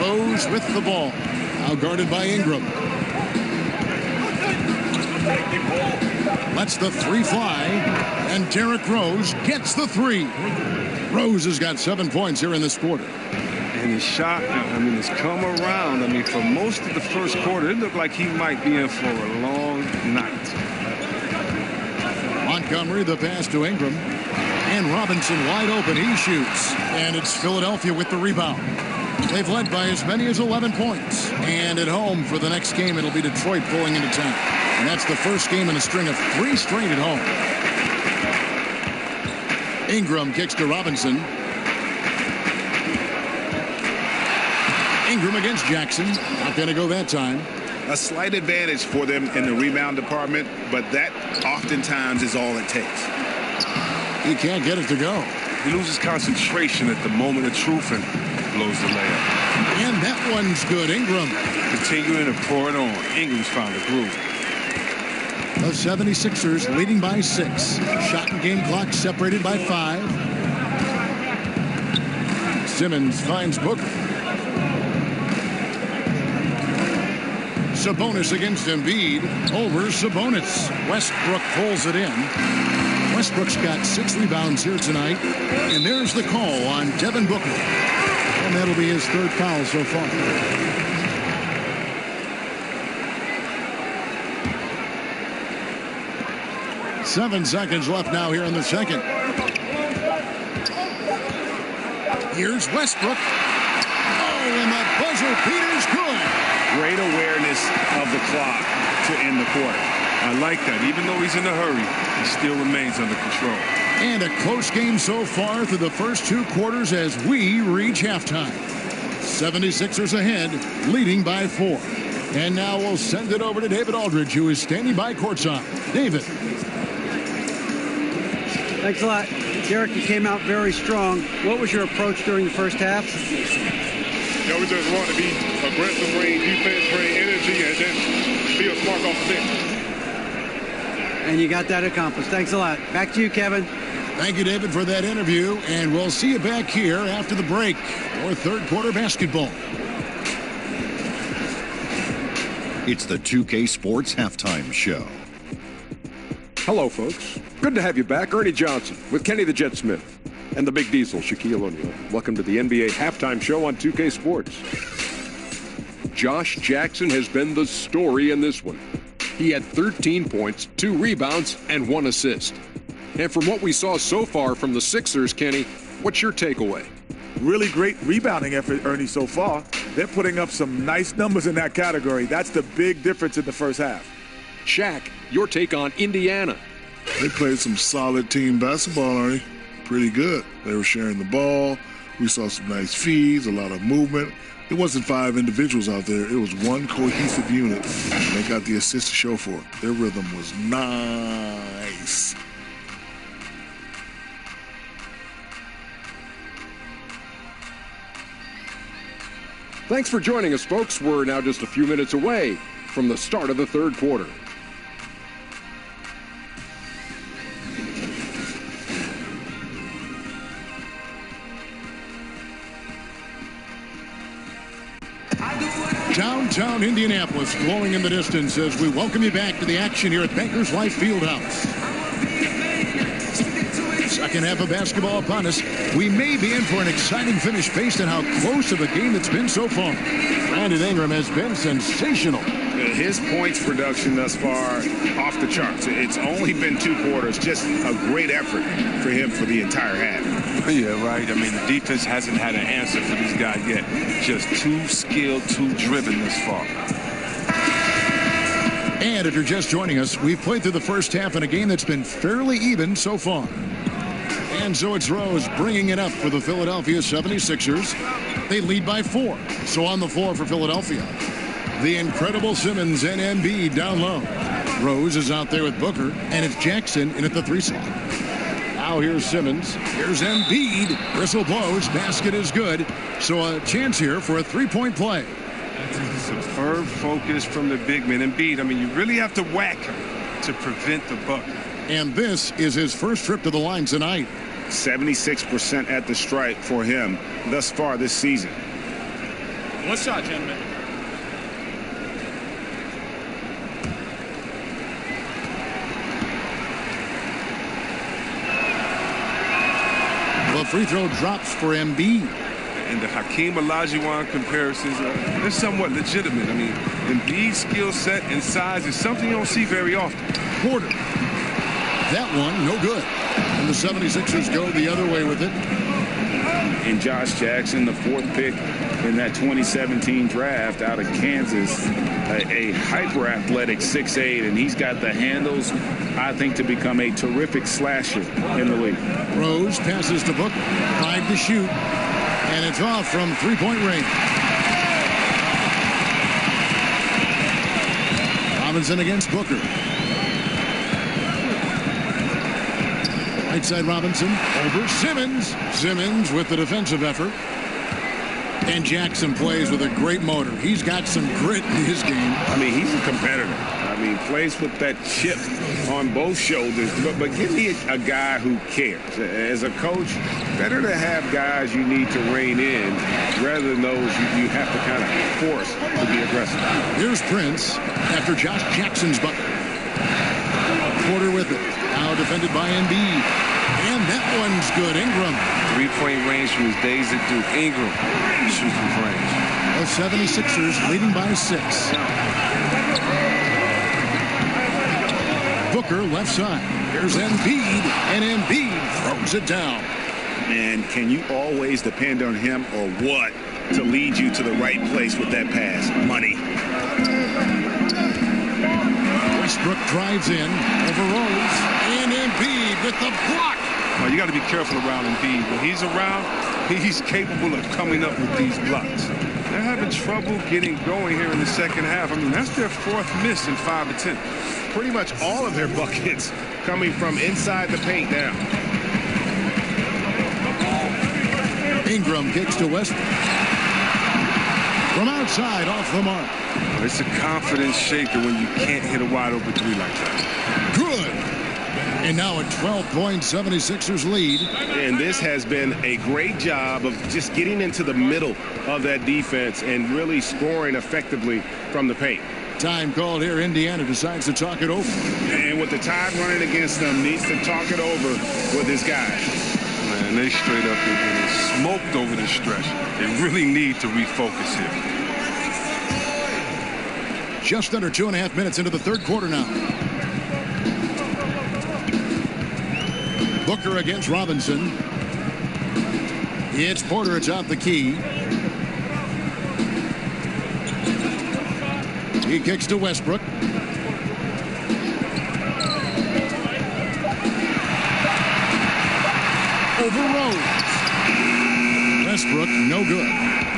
Rose with the ball. Now guarded by Ingram. Lets the three fly. And Derrick Rose gets the 3. Rose has got 7 points here in this quarter. And his shot, I mean, it's come around. I mean, for most of the first quarter, it looked like he might be in for a long night. Montgomery, the pass to Ingram. And Robinson wide open. He shoots. And it's Philadelphia with the rebound. They've led by as many as 11 points. And at home for the next game, it'll be Detroit pulling into town. And that's the first game in a string of 3 straight at home. Ingram kicks to Robinson. Ingram against Jackson. Not going to go that time. A slight advantage for them in the rebound department, but that oftentimes is all it takes. He can't get it to go. He loses concentration at the moment of truth and blows the layup. And that one's good. Ingram. Continuing to pour it on. Ingram's found a groove. The 76ers leading by 6. Shot and game clock separated by 5. Simmons finds Booker. Sabonis against Embiid. Over Sabonis. Westbrook pulls it in. Westbrook's got 6 rebounds here tonight. And there's the call on Devin Booker. And that'll be his 3rd foul so far. Seven seconds left now here in the second. Here's Westbrook. Oh, and the buzzer beater's good. Great awareness of the clock to end the quarter. I like that. Even though he's in a hurry, he still remains under control. And a close game so far through the first 2 quarters as we reach halftime. 76ers ahead, leading by 4. And now we'll send it over to David Aldridge, who is standing by courtside. David. Thanks a lot. Derek, you came out very strong. What was your approach during the first half? Yeah, we just want to be aggressive, bring defense, bring energy, and then be a smart off the bench. And you got that accomplished. Thanks a lot. Back to you, Kevin. Thank you, David, for that interview. And we'll see you back here after the break for third quarter basketball. It's the 2K Sports Halftime Show. Hello, folks. Good to have you back. Ernie Johnson with Kenny the Jet Smith and the Big Diesel, Shaquille O'Neal. Welcome to the NBA Halftime Show on 2K Sports. Josh Jackson has been the story in this one. He had 13 points, 2 rebounds, and 1 assist. And from what we saw so far from the Sixers, Kenny, what's your takeaway? Really great rebounding effort, Ernie, so far. They're putting up some nice numbers in that category. That's the big difference in the first half. Shaq, your take on Indiana. They played some solid team basketball, Ernie. Pretty good. They were sharing the ball. We saw some nice feeds, a lot of movement. It wasn't 5 individuals out there. It was one cohesive unit, and they got the assist to show for it. Their rhythm was nice. Thanks for joining us, folks. We're now just a few minutes away from the start of the third quarter. Downtown Indianapolis glowing in the distance as we welcome you back to the action here at Bankers Life Fieldhouse. Second half of basketball upon us. We may be in for an exciting finish based on how close of a game it's been so far. Brandon Ingram has been sensational. His points production thus far off the charts. It's only been 2 quarters. Just a great effort for him for the entire half. Yeah, right. I mean, the defense hasn't had an answer for these guys yet. Just too skilled, too driven this far. And if you're just joining us, we've played through the first half in a game that's been fairly even so far. And so it's Rose bringing it up for the Philadelphia 76ers. They lead by 4. So on the floor for Philadelphia, the incredible Simmons and Embiid down low. Rose is out there with Booker, and it's Jackson in at the 3 slot. Now here's Simmons. Here's Embiid. Whistle blows. Basket is good. So a chance here for a 3-point play. Superb focus from the big man. Embiid, I mean, you really have to whack to prevent the bucket. And this is his first trip to the line tonight. 76% at the stripe for him thus far this season. One shot, gentlemen. The free throw drops for Embiid. And the Hakeem Olajuwon comparisons, they're somewhat legitimate. I mean, Embiid's skill set and size is something you don't see very often. Porter. That one, no good. And the 76ers go the other way with it. And Josh Jackson, the 4th pick in that 2017 draft out of Kansas, a hyper-athletic 6'8", and he's got the handles, I think, to become a terrific slasher in the league. Rose passes to Booker. 5 to shoot. And it's off from 3-point range. Robinson against Booker. Right side Robinson over Simmons. Simmons with the defensive effort. And Jackson plays with a great motor. He's got some grit in his game. I mean, he's a competitor. I mean, plays with that chip on both shoulders. But give me a guy who cares. As a coach, better to have guys you need to rein in rather than those you have to kind of force to be aggressive. Here's Prince after Josh Jackson's bucket. Porter with it. Now defended by Embiid. And that one's good. Ingram. 3-point range from his days at Duke. Ingram shoots from range. The 76ers leading by 6. Booker left side. Here's Embiid, and Embiid throws it down. And can you always depend on him or what to lead you to the right place with that pass? Money. Westbrook drives in over Rose, and Embiid with the block. Well, you got to be careful around Embiid. When he's around, he's capable of coming up with these blocks. They're having trouble getting going here in the second half. I mean, that's their 4th miss in 5 attempts. Pretty much all of their buckets coming from inside the paint now. Ingram kicks to Westbrook. from outside off the mark. It's a confidence shaker when you can't hit a wide open three like that. Good. And now a 12-point 76ers lead. And this has been a great job of just getting into the middle of that defense and really scoring effectively from the paint. Time called here. Indiana decides to talk it over. And with the tide running against them, needs to talk it over with his guys. Man, they straight up are getting smoked over this stretch. They really need to refocus here. Just under 2.5 minutes into the third quarter now. Booker against Robinson. It's Porter atop the key. He kicks to Westbrook. Over Rose. Westbrook, no good.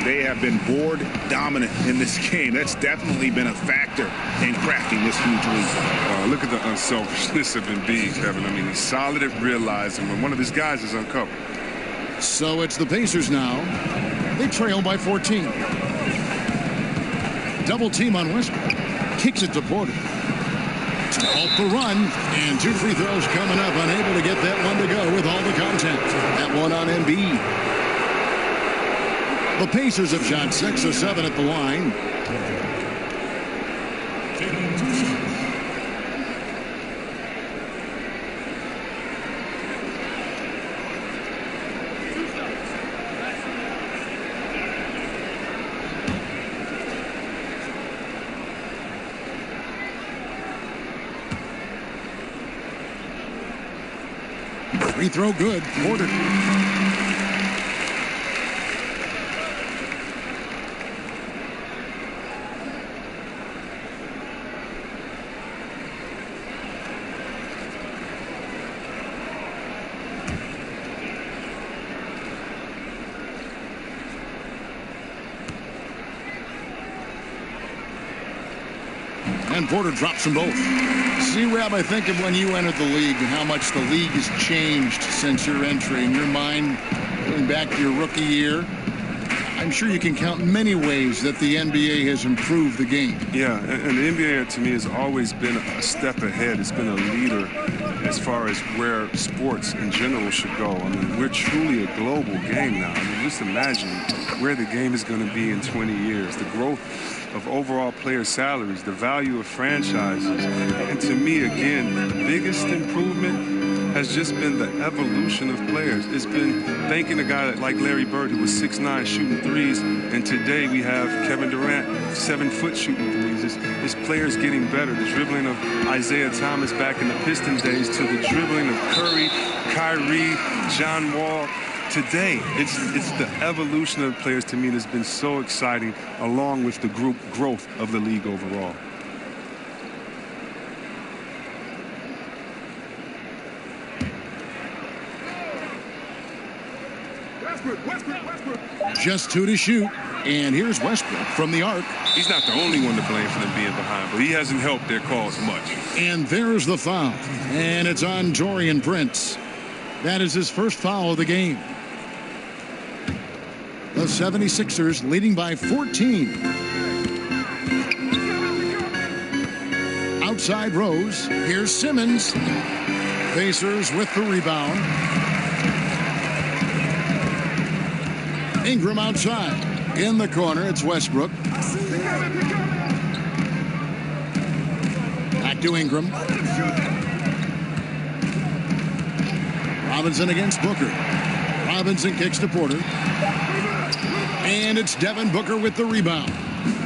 They have been board dominant in this game. That's definitely been a factor in crafting this huge lead. Look at the unselfishness of Embiid, Kevin. I mean, he's solid at realizing when one of his guys is uncovered. So it's the Pacers now. They trail by 14. Double team on Westbrook. Kicks it to Porter. Off the run. And 2 free throws coming up. Unable to get that one to go with all the contact. That one on Embiid. The Pacers have shot 6 of 7 at the line. Free throw good. Porter. And Porter drops them both. See, Rab, I think of when you entered the league and how much the league has changed since your entry. In your mind, going back to your rookie year, I'm sure you can count many ways that the NBA has improved the game. Yeah, and the NBA to me has always been a step ahead. It's been a leader as far as where sports in general should go. I mean, we're truly a global game now. I mean, just imagine where the game is going to be in 20 years. The growth of overall player salaries, the value of franchises. And to me, again, the biggest improvement has just been the evolution of players. It's been thanking a guy like Larry Bird, who was 6'9", shooting threes, and today we have Kevin Durant, 7-foot shooting threes. It's players getting better. The dribbling of Isaiah Thomas back in the Pistons days to the dribbling of Curry, Kyrie, John Wall. Today, it's the evolution of players to me that's been so exciting, along with the growth of the league overall. Westbrook. Just 2 to shoot. And here's Westbrook from the arc. He's not the only one to blame for them being behind, but he hasn't helped their cause much. And there's the foul. And it's on Taurean Prince. That is his first foul of the game. The 76ers leading by 14. Outside Rose. Here's Simmons. Pacers with the rebound. Ingram outside. In the corner, it's Westbrook. Back to Ingram. Robinson against Booker. Robinson kicks to Porter. And it's Devin Booker with the rebound.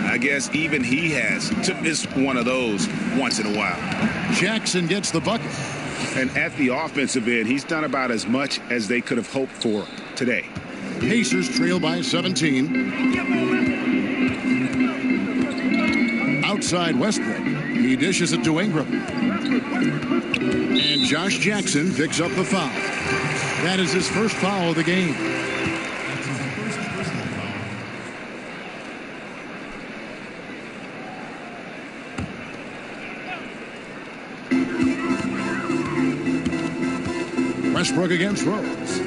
I guess even he has to miss one of those once in a while. Jackson gets the bucket. And at the offensive end, he's done about as much as they could have hoped for today. Pacers trail by 17. Outside Westbrook. He dishes it to Ingram. And Josh Jackson picks up the foul. That is his first foul of the game. Westbrook against Rose.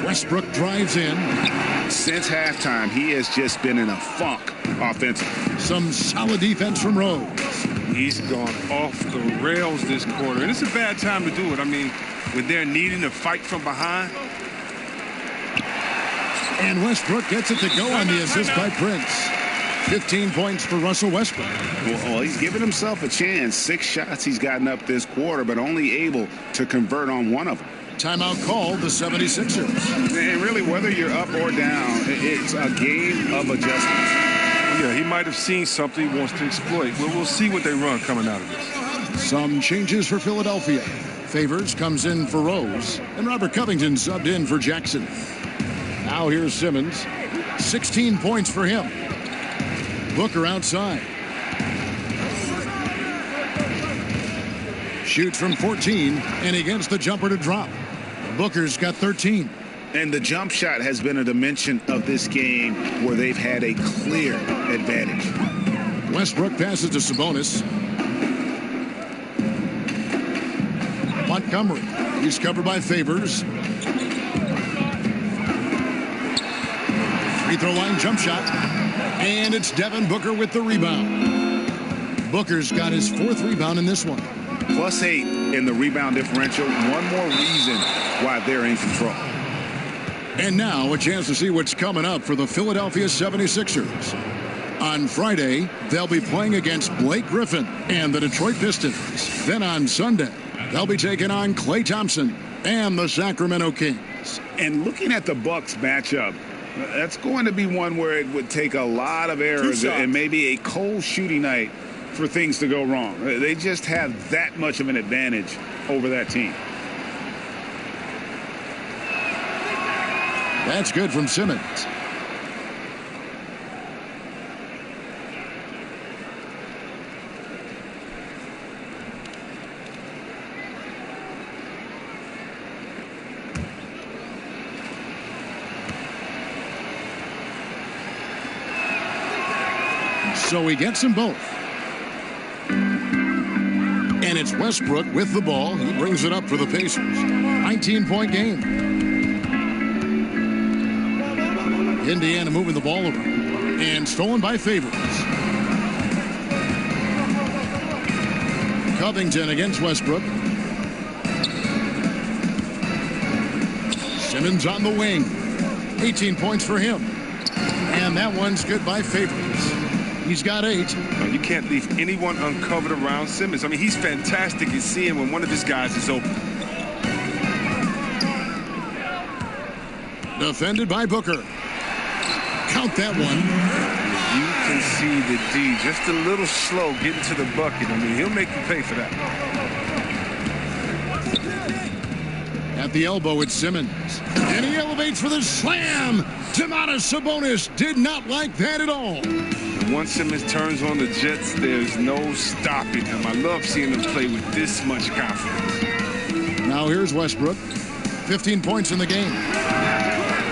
Westbrook drives in. Since halftime, he has just been in a funk offensively. Some solid defense from Rose. He's gone off the rails this quarter, and it's a bad time to do it. I mean, when they're needing to fight from behind. And Westbrook gets it to go on the assist by Prince. 15 points for Russell Westbrook. Well, he's given himself a chance. 6 shots he's gotten up this quarter, but only able to convert on 1 of them. Timeout called the 76ers. And really, whether you're up or down, it's a game of adjustments. Yeah, he might have seen something he wants to exploit. We'll see what they run coming out of this. Some changes for Philadelphia. Favors comes in for Rose, and Robert Covington subbed in for Jackson. Now here's Simmons. 16 points for him. Booker outside. Shoots from 14, and he gets the jumper to drop. Booker's got 13. And the jump shot has been a dimension of this game where they've had a clear advantage. Westbrook passes to Sabonis. Montgomery. He's covered by Favors. Free throw line jump shot. And it's Devin Booker with the rebound. Booker's got his 4th rebound in this one. +8 in the rebound differential. One more reason why they're in control. And now a chance to see what's coming up for the Philadelphia 76ers. On Friday, they'll be playing against Blake Griffin and the Detroit Pistons. Then on Sunday, they'll be taking on Klay Thompson and the Sacramento Kings. And looking at the Bucks matchup, that's going to be one where it would take a lot of errors and maybe a cold shooting night for things to go wrong. They just have that much of an advantage over that team. That's good from Simmons. So he gets them both. And it's Westbrook with the ball. He brings it up for the Pacers. 19-point game. Indiana moving the ball over. And stolen by Favors. Covington against Westbrook. Simmons on the wing. 18 points for him. And that one's good by Favors. He's got 8. You can't leave anyone uncovered around Simmons. I mean, he's fantastic at seeing when one of his guys is open. Defended by Booker. Count that one. You can see the D just a little slow getting to the bucket. I mean, he'll make you pay for that. At the elbow, it's Simmons. And he elevates for the slam. Domantas Sabonis did not like that at all. Once Simmons turns on the Jets, there's no stopping him. I love seeing him play with this much confidence. Now here's Westbrook. 15 points in the game.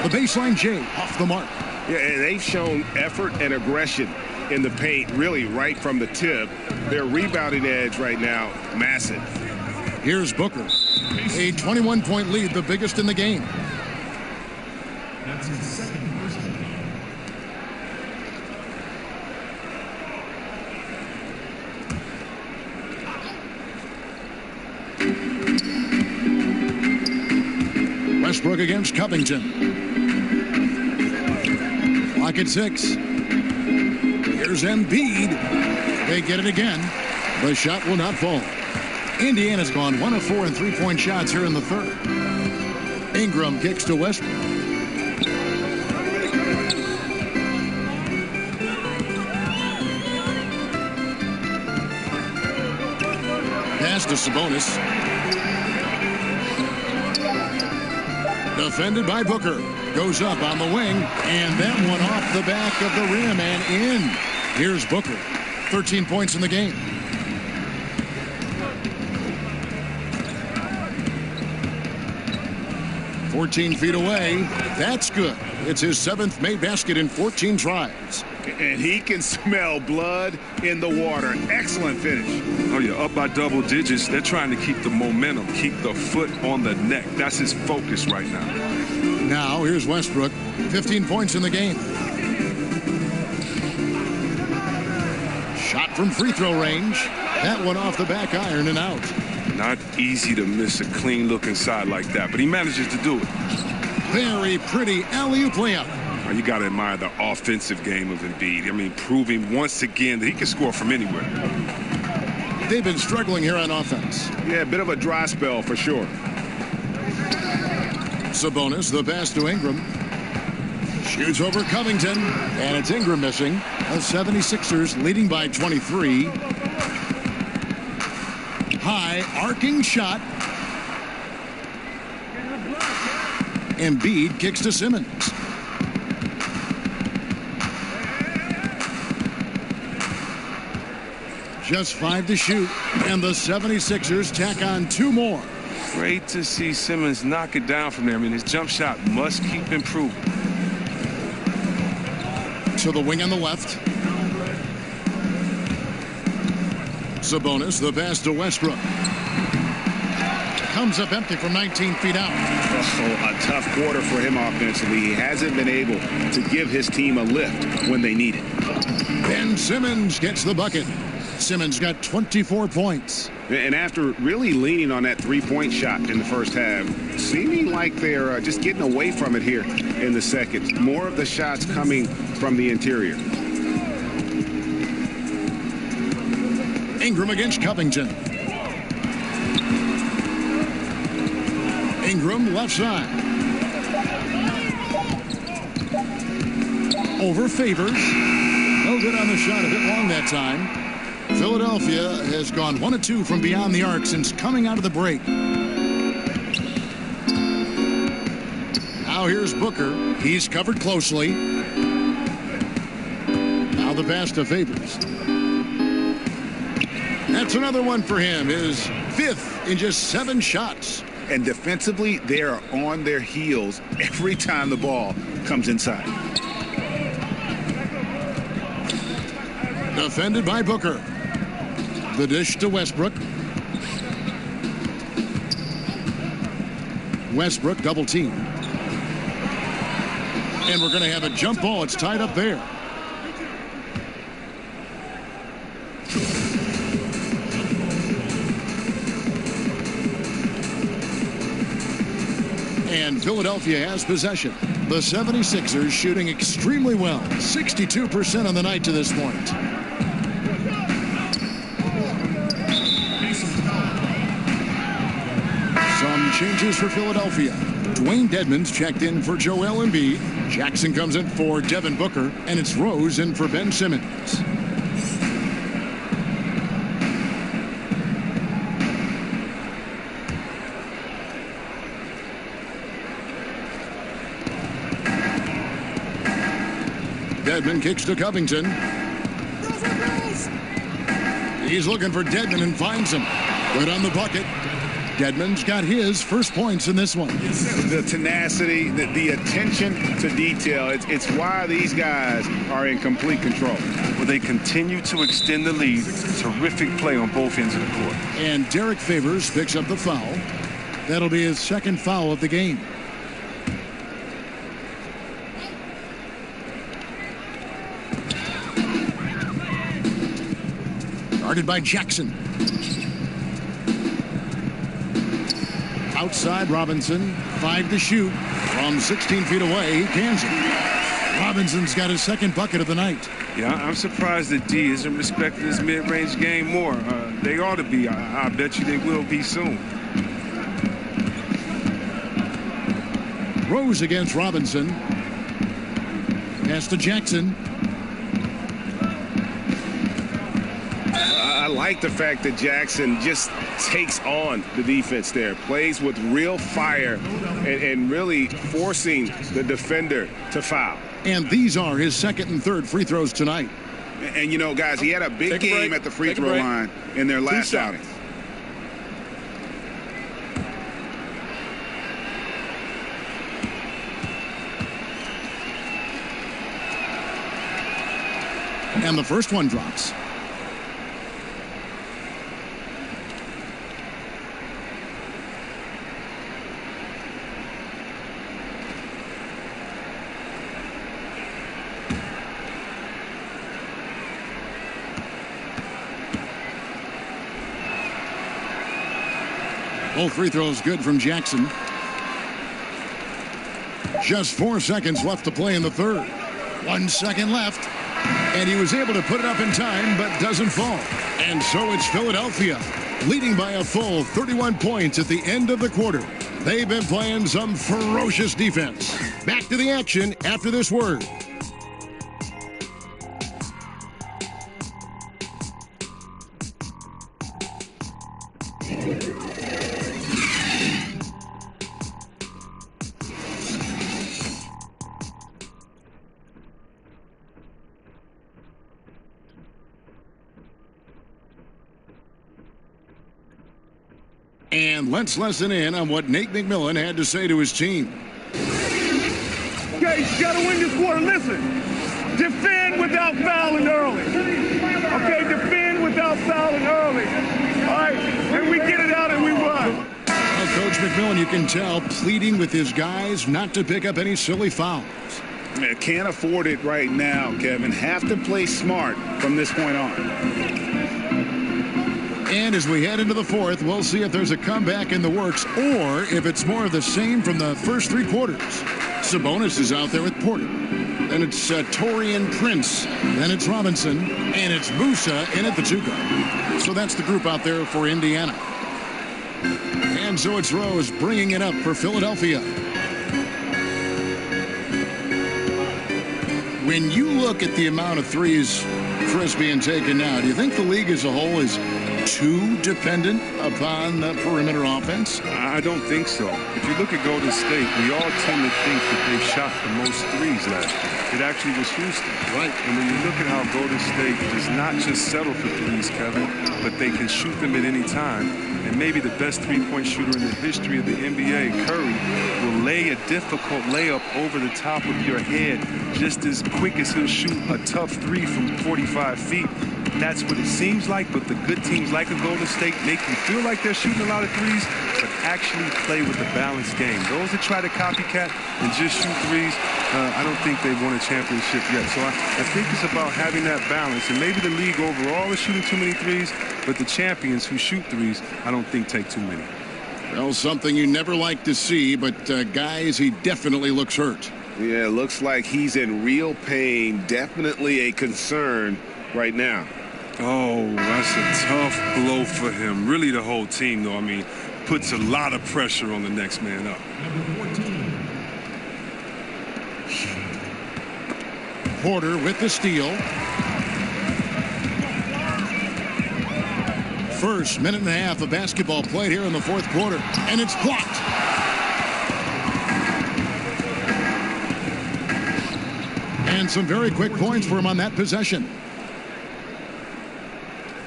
The baseline J off the mark. Yeah, and they've shown effort and aggression in the paint, really right from the tip. Their rebounding edge right now, massive. Here's Booker. A 21-point lead, the biggest in the game. That's his second personal. Westbrook against Covington. Clock at 6. Here's Embiid. They get it again. The shot will not fall. Indiana's gone 1 of 4 in 3-point shots here in the third. Ingram kicks to Westbrook. Pass to Sabonis. Defended by Booker. Goes up on the wing. And that one off the back of the rim and in. Here's Booker. 13 points in the game. "14 feet away. That's good. It's his 7th made basket in 14 tries. And he can smell blood in the water. Excellent finish. Oh, yeah, up by double digits. They're trying to keep the momentum, keep the foot on the neck. That's his focus right now. Now, here's Westbrook. 15 points in the game. Shot from free throw range. That one off the back iron and out. Not easy to miss a clean-looking shot like that, but he manages to do it. Very pretty alley-oop layup. You got to admire the offensive game of Embiid. I mean, proving once again that he can score from anywhere. They've been struggling here on offense. Yeah, a bit of a dry spell for sure. Sabonis, the pass to Ingram. Shoots over Covington, and it's Ingram missing. The 76ers leading by 23. High arcing shot. Embiid kicks to Simmons. Just 5 to shoot, and the 76ers tack on 2 more. Great to see Simmons knock it down from there. I mean, his jump shot must keep improving. To the wing on the left. Sabonis, the pass to Westbrook. Comes up empty from 19 feet out. Oh, a tough quarter for him offensively. He hasn't been able to give his team a lift when they need it. Ben Simmons gets the bucket. Simmons got 24 points. And after really leaning on that three-point shot in the first half, seeming like they're just getting away from it here in the second. More of the shots coming from the interior. Ingram against Covington. Ingram left side. Over Favors. No good on the shot, a bit long that time. Philadelphia has gone 1 of 2 from beyond the arc since coming out of the break. Now here's Booker. He's covered closely. Now the pass to Favors. That's another one for him. His 5th in just 7 shots. And defensively, they are on their heels every time the ball comes inside. Defended by Booker. The dish to Westbrook. Westbrook double team. And we're going to have a jump ball. It's tied up there. And Philadelphia has possession. The 76ers shooting extremely well. 62% on the night to this point. Some changes for Philadelphia. Dwayne Dedmon's checked in for Joel Embiid. Jackson comes in for Devin Booker. And it's Rose in for Ben Simmons. Dedmon kicks to Covington. He's looking for Dedmon and finds him. Good on the bucket. Dedmon's got his first points in this one. The tenacity, the attention to detail, it's why these guys are in complete control. Well, they continue to extend the lead. Terrific play on both ends of the court. And Derek Favors picks up the foul. That'll be his 2nd foul of the game. Guarded by Jackson. Outside Robinson. 5 to shoot. From 16 feet away, he cans it. Robinson's got his 2nd bucket of the night. Yeah, I'm surprised that D isn't respecting his mid-range game more. They ought to be. I bet you they will be soon. Rose against Robinson. Pass to Jackson. I like the fact that Jackson just takes on the defense there, plays with real fire and really forcing the defender to foul. And these are his 2nd and 3rd free throws tonight. And, you know, guys, he had a big game at the free throw line in their last outing. And the first one drops. Both free throws good from Jackson. Just 4 seconds left to play in the third. 1 second left. And he was able to put it up in time, but doesn't fall. And so it's Philadelphia, leading by a full 31 points at the end of the quarter. They've been playing some ferocious defense. Back to the action after this word. And let's listen in on what Nate McMillan had to say to his team. Okay, you gotta win this quarter. Listen, defend without fouling early. Okay, defend without fouling early. All right, and we get it out and we run. Well, Coach McMillan, you can tell, pleading with his guys not to pick up any silly fouls. Man, can't afford it right now, Kevin. Have to play smart from this point on. And as we head into the fourth, we'll see if there's a comeback in the works or if it's more of the same from the first 3 quarters. Sabonis is out there with Porter. Then it's Taurean Prince. Then it's Robinson. And it's Musa in at the 2 guard. So that's the group out there for Indiana. And so it's Rose bringing it up for Philadelphia. When you look at the amount of threes Chris being taken now, do you think the league as a whole is too dependent upon the perimeter offense? I don't think so. If you look at Golden State, we all tend to think that they shot the most threes last year. It actually was Houston. Right. And when you look at how Golden State does not just settle for threes, Kevin, but they can shoot them at any time. And maybe the best three-point shooter in the history of the NBA, Curry, will lay a difficult layup over the top of your head just as quick as he'll shoot a tough 3 from 45 feet. That's what it seems like, but the good teams like a Golden State make you feel like they're shooting a lot of threes, but actually play with a balanced game. Those that try to copycat and just shoot threes, I don't think they've won a championship yet. So I think it's about having that balance. And maybe the league overall is shooting too many threes, but the champions who shoot threes, I don't think take too many. Well, something you never like to see, but guys, he definitely looks hurt. Yeah, looks like he's in real pain. Definitely a concern right now. Oh, that's a tough blow for him. Really the whole team, though. I mean, puts a lot of pressure on the next man up. Number 14. Porter with the steal. First minute and a half of basketball played here in the fourth quarter, and it's blocked. And some very quick points for him on that possession.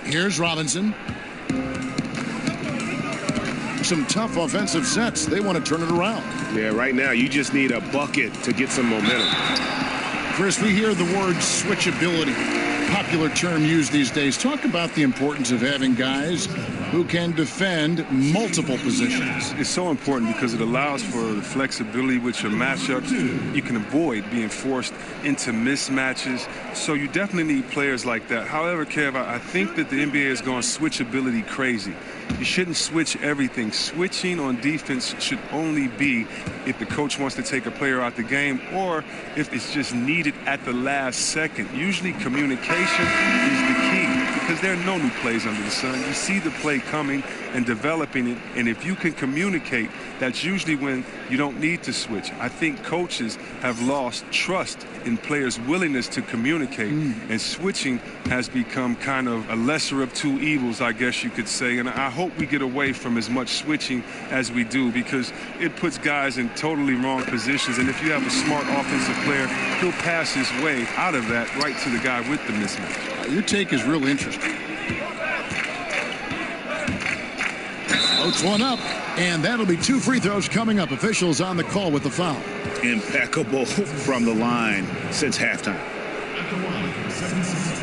Here's Robinson. Some tough offensive sets. They want to turn it around. Yeah, right now you just need a bucket to get some momentum. Chris, we hear the word switchability, popular term used these days. Talk about the importance of having guys who can defend multiple positions. It's so important because it allows for the flexibility with your matchups. You can avoid being forced into mismatches. So you definitely need players like that. However, Kev, I think that the NBA is going switchability crazy. You shouldn't switch everything. Switching on defense should only be if the coach wants to take a player out the game or if it's just needed at the last second. Usually communication is the key because there are no new plays under the sun. You see the play coming and developing it, and if you can communicate, that's usually when you don't need to switch. I think coaches have lost trust in players' willingness to communicate, and switching has become kind of a lesser of two evils, I guess you could say. And I hope we get away from as much switching as we do because it puts guys in totally wrong positions. And if you have a smart offensive player, he'll pass his way out of that right to the guy with the mismatch. Your take is real interesting. Floats one up, and that'll be 2 free throws coming up. Officials on the call with the foul. Impeccable from the line since halftime. At the line for 76ers,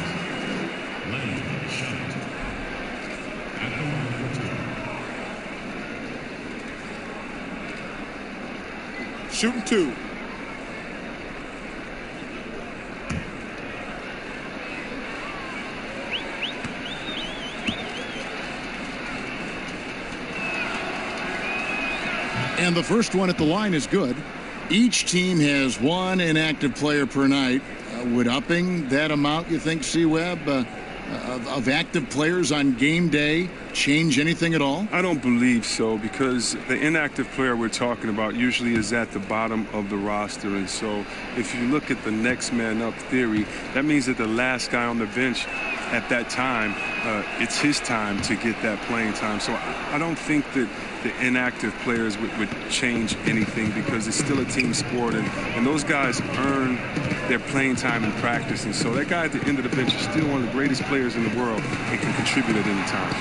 Lane shot. At the line for 2. Shooting 2. And the first one at the line is good. Each team has one inactive player per night. Would upping that amount, you think, C-Web, of active players on game day change anything at all? I don't believe so, because the inactive player we're talking about usually is at the bottom of the roster. And so if you look at the next man up theory, that means that the last guy on the bench at that time, it's his time to get that playing time. So I don't think that the inactive players would change anything, because it's still a team sport, and those guys earn their playing time in practice. And so that guy at the end of the bench is still one of the greatest players in the world and can contribute at any time.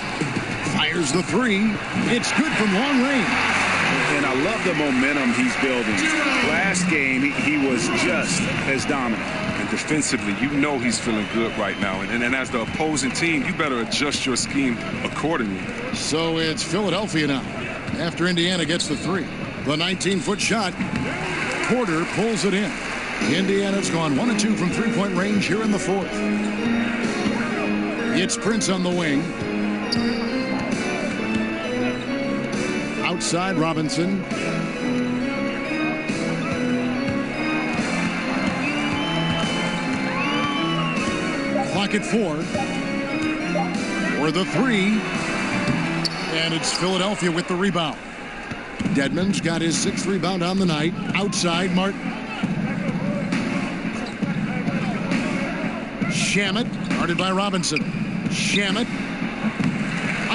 Fires the three. It's good from long range. And I love the momentum he's building. Last game, he was just as dominant. And defensively, you know he's feeling good right now. And as the opposing team, you better adjust your scheme accordingly. So it's Philadelphia now, after Indiana gets the three. The 19-foot shot. Porter pulls it in. Indiana's gone 1 of 2 from three-point range here in the fourth. It's Prince on the wing. Outside, Robinson. Clock at 4. For the three. And it's Philadelphia with the rebound. Dedmon's got his 6th rebound on the night. Outside, Martin. Shamet, guarded by Robinson. Shamet.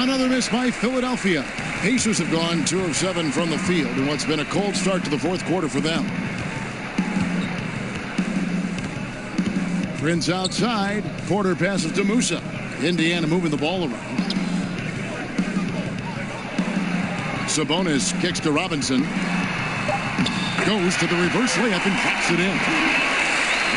Another miss by Philadelphia. Pacers have gone 2 of 7 from the field in what's been a cold start to the fourth quarter for them. Prince outside. Porter passes to Musa. Indiana moving the ball around. Sabonis kicks to Robinson. Goes to the reverse layup and drops it in.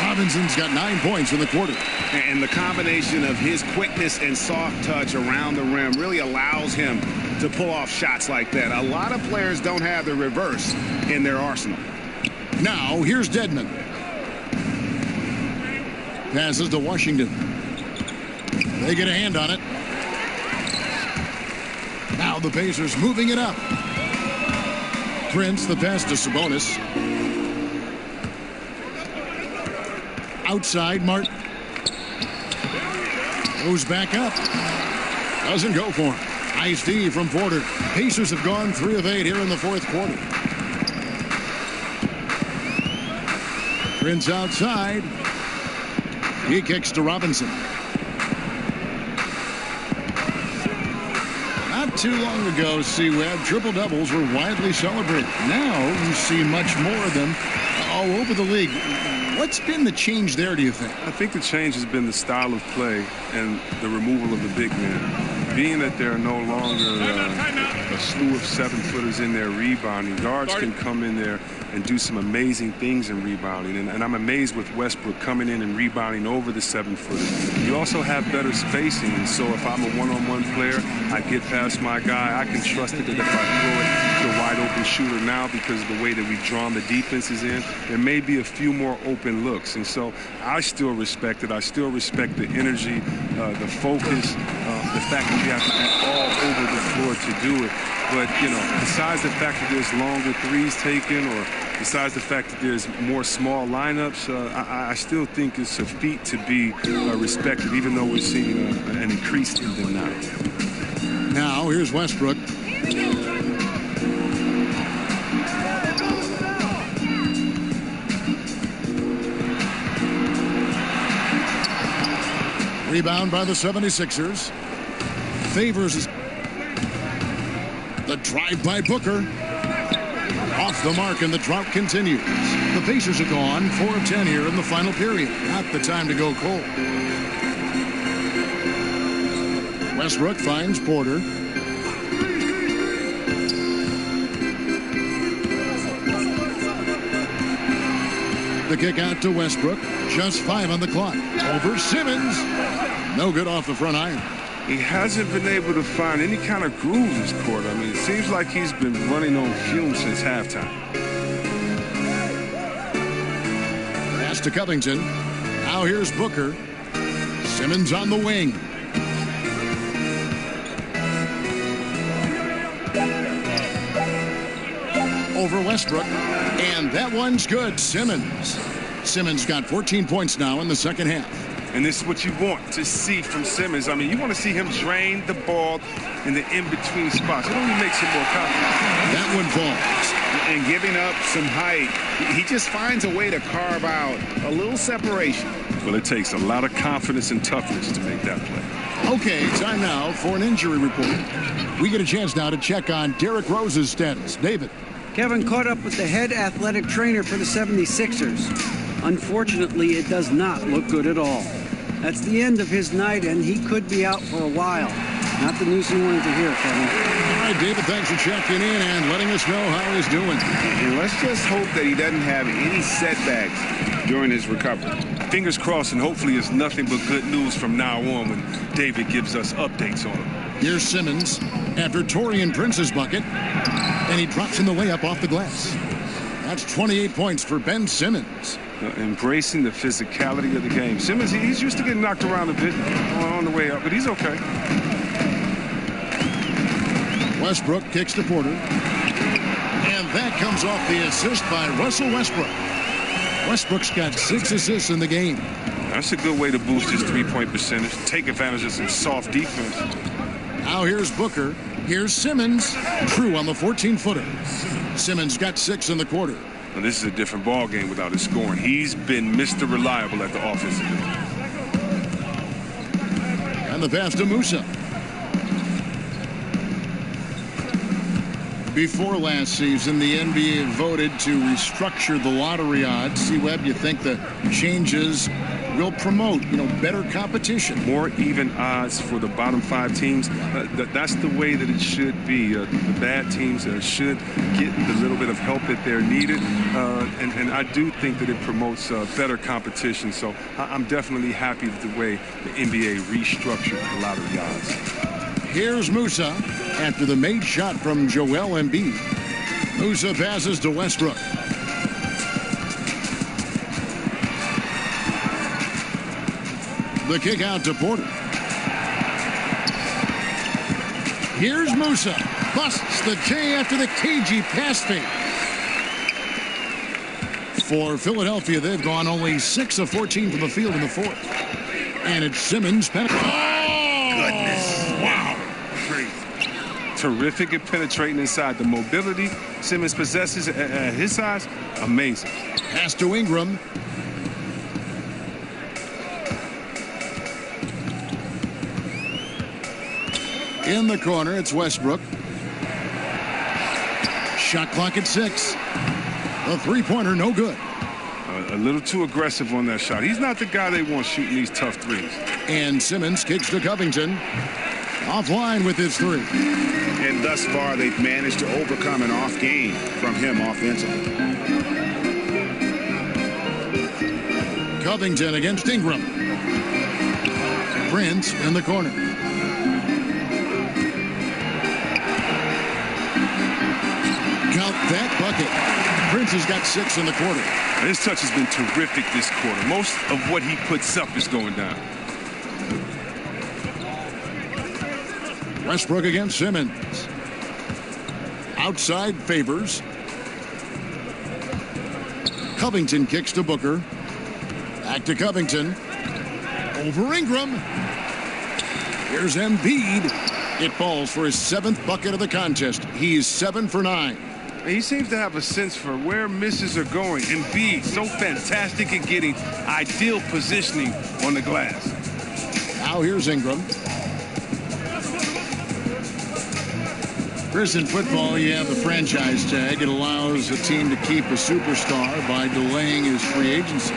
Robinson's got 9 points in the quarter. And the combination of his quickness and soft touch around the rim really allows him to pull off shots like that. A lot of players don't have the reverse in their arsenal. Now, here's Dedmon. Passes to Washington. They get a hand on it. Now the Pacers moving it up. Prince, the pass to Sabonis. Outside, Martin. Goes back up. Doesn't go for him. Nice D from Porter. Pacers have gone 3 of 8 here in the fourth quarter. Prince outside. He kicks to Robinson. Not too long ago, C-Web, triple-doubles were widely celebrated. Now you see much more of them all over the league. What's been the change there, do you think? I think the change has been the style of play and the removal of the big men. Being that there are no longer a slew of 7-footers in there rebounding, guards can come in there and do some amazing things in rebounding. And I'm amazed with Westbrook coming in and rebounding over the 7-footer. You also have better spacing. And so if I'm a one-on-one player, I get past my guy. I can trust it that if I throw it to a wide-open shooter now, because of the way that we've drawn the defenses in, there may be a few more open looks. And so I still respect it. I still respect the energy, the focus, the fact that you have to be all over the floor to do it. But, you know, besides the fact that there's longer threes taken, or besides the fact that there's more small lineups, I still think it's a feat to be respected, even though we're seeing an increase in them now. Now, here's Westbrook. Rebound by the 76ers. Favors is the drive by Booker. Off the mark, and the drought continues. The Pacers are gone 4 of 10 here in the final period. Not the time to go cold. Westbrook finds Porter. The kick out to Westbrook. Just 5 on the clock. Over Simmons. No good off the front iron. He hasn't been able to find any kind of groove this quarter. I mean, it seems like he's been running on fumes since halftime. Pass to Covington. Now here's Booker. Simmons on the wing. over Westbrook. And that one's good. Simmons. Simmons got 14 points now in the second half. And this is what you want to see from Simmons. I mean, you want to see him drain the ball in the in-between spots. It only makes him more confident. That one falls. And giving up some height, he just finds a way to carve out a little separation. Well, it takes a lot of confidence and toughness to make that play. Okay, time now for an injury report. We get a chance now to check on Derrick Rose's status. David. Kevin caught up with the head athletic trainer for the 76ers. Unfortunately, it does not look good at all. That's the end of his night, and he could be out for a while. Not the news you wanted to hear, Kevin. All right, David, thanks for checking in and letting us know how he's doing. And let's just hope that he doesn't have any setbacks during his recovery. Fingers crossed, and hopefully it's nothing but good news from now on when David gives us updates on him. Here's Simmons after Taurean Prince's bucket, and he drops in the layup off the glass. That's 28 points for Ben Simmons. Embracing the physicality of the game. Simmons, he's used to getting knocked around a bit on the way up, but he's okay. Westbrook kicks to Porter. And that comes off the assist by Russell Westbrook. Westbrook's got 6 assists in the game. That's a good way to boost his three-point percentage. Take advantage of some soft defense. Now here's Booker. Here's Simmons. True on the 14-footer. Simmons got 6 in the quarter. And this is a different ball game without his scoring. He's been Mr. Reliable at the offensive end. And the pass to Musa. Before last season, the NBA voted to restructure the lottery odds. C-Webb, you think the changes will promote, better competition? More even odds for the bottom 5 teams. That's the way that it should be. The bad teams should get the little bit of help that they're needed. And I do think that it promotes better competition. So I'm definitely happy with the way the NBA restructured the lottery odds. Here's Musa after the made shot from Joel Embiid. Musa passes to Westbrook. The kick out to Porter. Here's Musa. Busts the K after the cagey pass fake. For Philadelphia, they've gone only 6 of 14 from the field in the fourth. And it's Simmons. Oh, goodness. Wow. Crazy. Terrific at penetrating inside. The mobility Simmons possesses at his size, amazing. Pass to Ingram. In the corner, it's Westbrook. Shot clock at 6. The three-pointer, no good. A little too aggressive on that shot. He's not the guy they want shooting these tough threes. And Simmons kicks to Covington. Offline with his 3. And thus far, they've managed to overcome an off game from him offensively. Covington against Ingram. Prince in the corner. Count that bucket. Prince has got 6 in the quarter. His touch has been terrific this quarter. Most of what he puts up is going down. Westbrook against Simmons. Outside Favors. Covington kicks to Booker. Back to Covington. Over Ingram. Here's Embiid. It falls for his 7th bucket of the contest. He's 7 for 9. He seems to have a sense for where misses are going. Embiid, so fantastic at getting ideal positioning on the glass. Now here's Ingram. Chris, in football, you have the franchise tag. It allows a team to keep a superstar by delaying his free agency.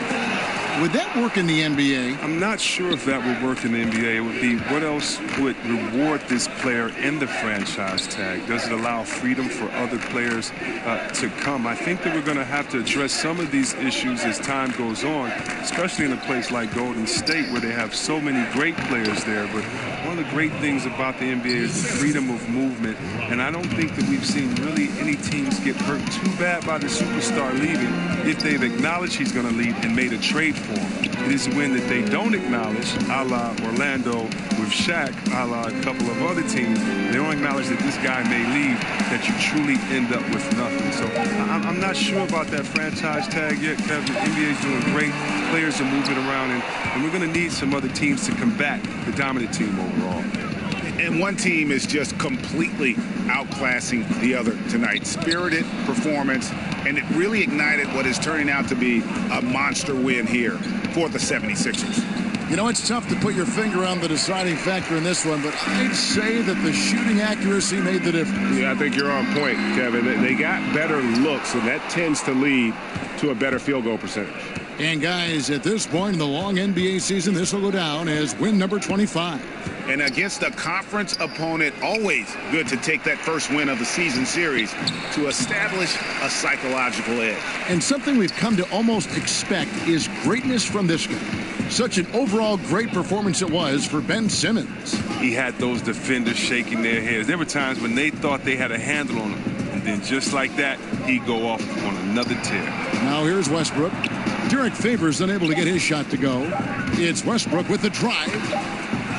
Would that work in the NBA? I'm not sure if that would work in the NBA. It would be what else would reward this player in the franchise tag? Does it allow freedom for other players to come? I think that we're going to have to address some of these issues as time goes on, especially in a place like Golden State where they have so many great players there. But one of the great things about the NBA is the freedom of movement. And I don't think that we've seen really any teams get hurt too bad by the superstar leaving if they've acknowledged he's going to leave and made a trade for them. It is a win that they don't acknowledge, a la Orlando with Shaq, a la a couple of other teams. They don't acknowledge that this guy may leave, that you truly end up with nothing. So I'm not sure about that franchise tag yet, Kevin. The NBA is doing great. Players are moving around, and we're going to need some other teams to combat the dominant team overall. And one team is just completely outclassing the other tonight. Spirited performance, and it really ignited what is turning out to be a monster win here for the 76ers. You know, it's tough to put your finger on the deciding factor in this one, but I'd say that the shooting accuracy made the difference. Yeah, I think you're on point, Kevin. They got better looks, and that tends to lead to a better field goal percentage. And guys, at this point in the long NBA season, this will go down as win number 25. And against a conference opponent, always good to take that first win of the season series to establish a psychological edge. And something we've come to almost expect is greatness from this guy. Such an overall great performance it was for Ben Simmons. He had those defenders shaking their heads. There were times when they thought they had a handle on him. And then just like that, he'd go off on another tear. Now here's Westbrook. Derek Favors unable to get his shot to go. It's Westbrook with the drive.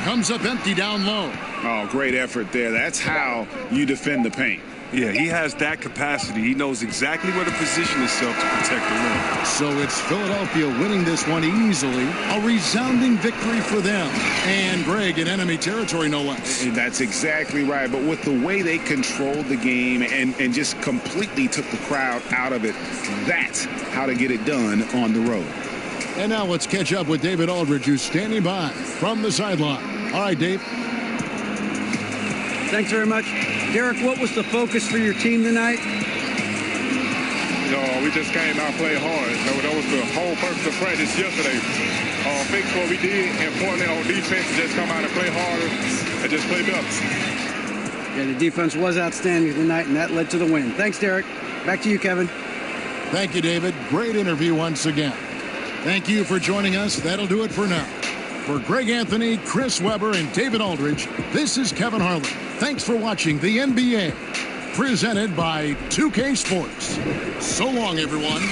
Comes up empty down low. Oh, great effort there. That's how you defend the paint. Yeah, he has that capacity. He knows exactly where to position himself to protect the rim. So it's Philadelphia winning this one easily. A resounding victory for them. And Greg in enemy territory, no less. That's exactly right. But with the way they controlled the game and just completely took the crowd out of it, that's how to get it done on the road. And now let's catch up with David Aldridge, who's standing by from the sideline. All right, Dave. Thanks very much. Derek, what was the focus for your team tonight? We just came out and played hard. That was the whole purpose of practice yesterday. Fix what we did, importantly on defense, just come out and play harder and just play better. Yeah, the defense was outstanding tonight, and that led to the win. Thanks, Derek. Back to you, Kevin. Thank you, David. Great interview once again. Thank you for joining us. That'll do it for now. For Greg Anthony, Chris Webber, and David Aldridge, this is Kevin Harlan. Thanks for watching the NBA, presented by 2K Sports. So long, everyone.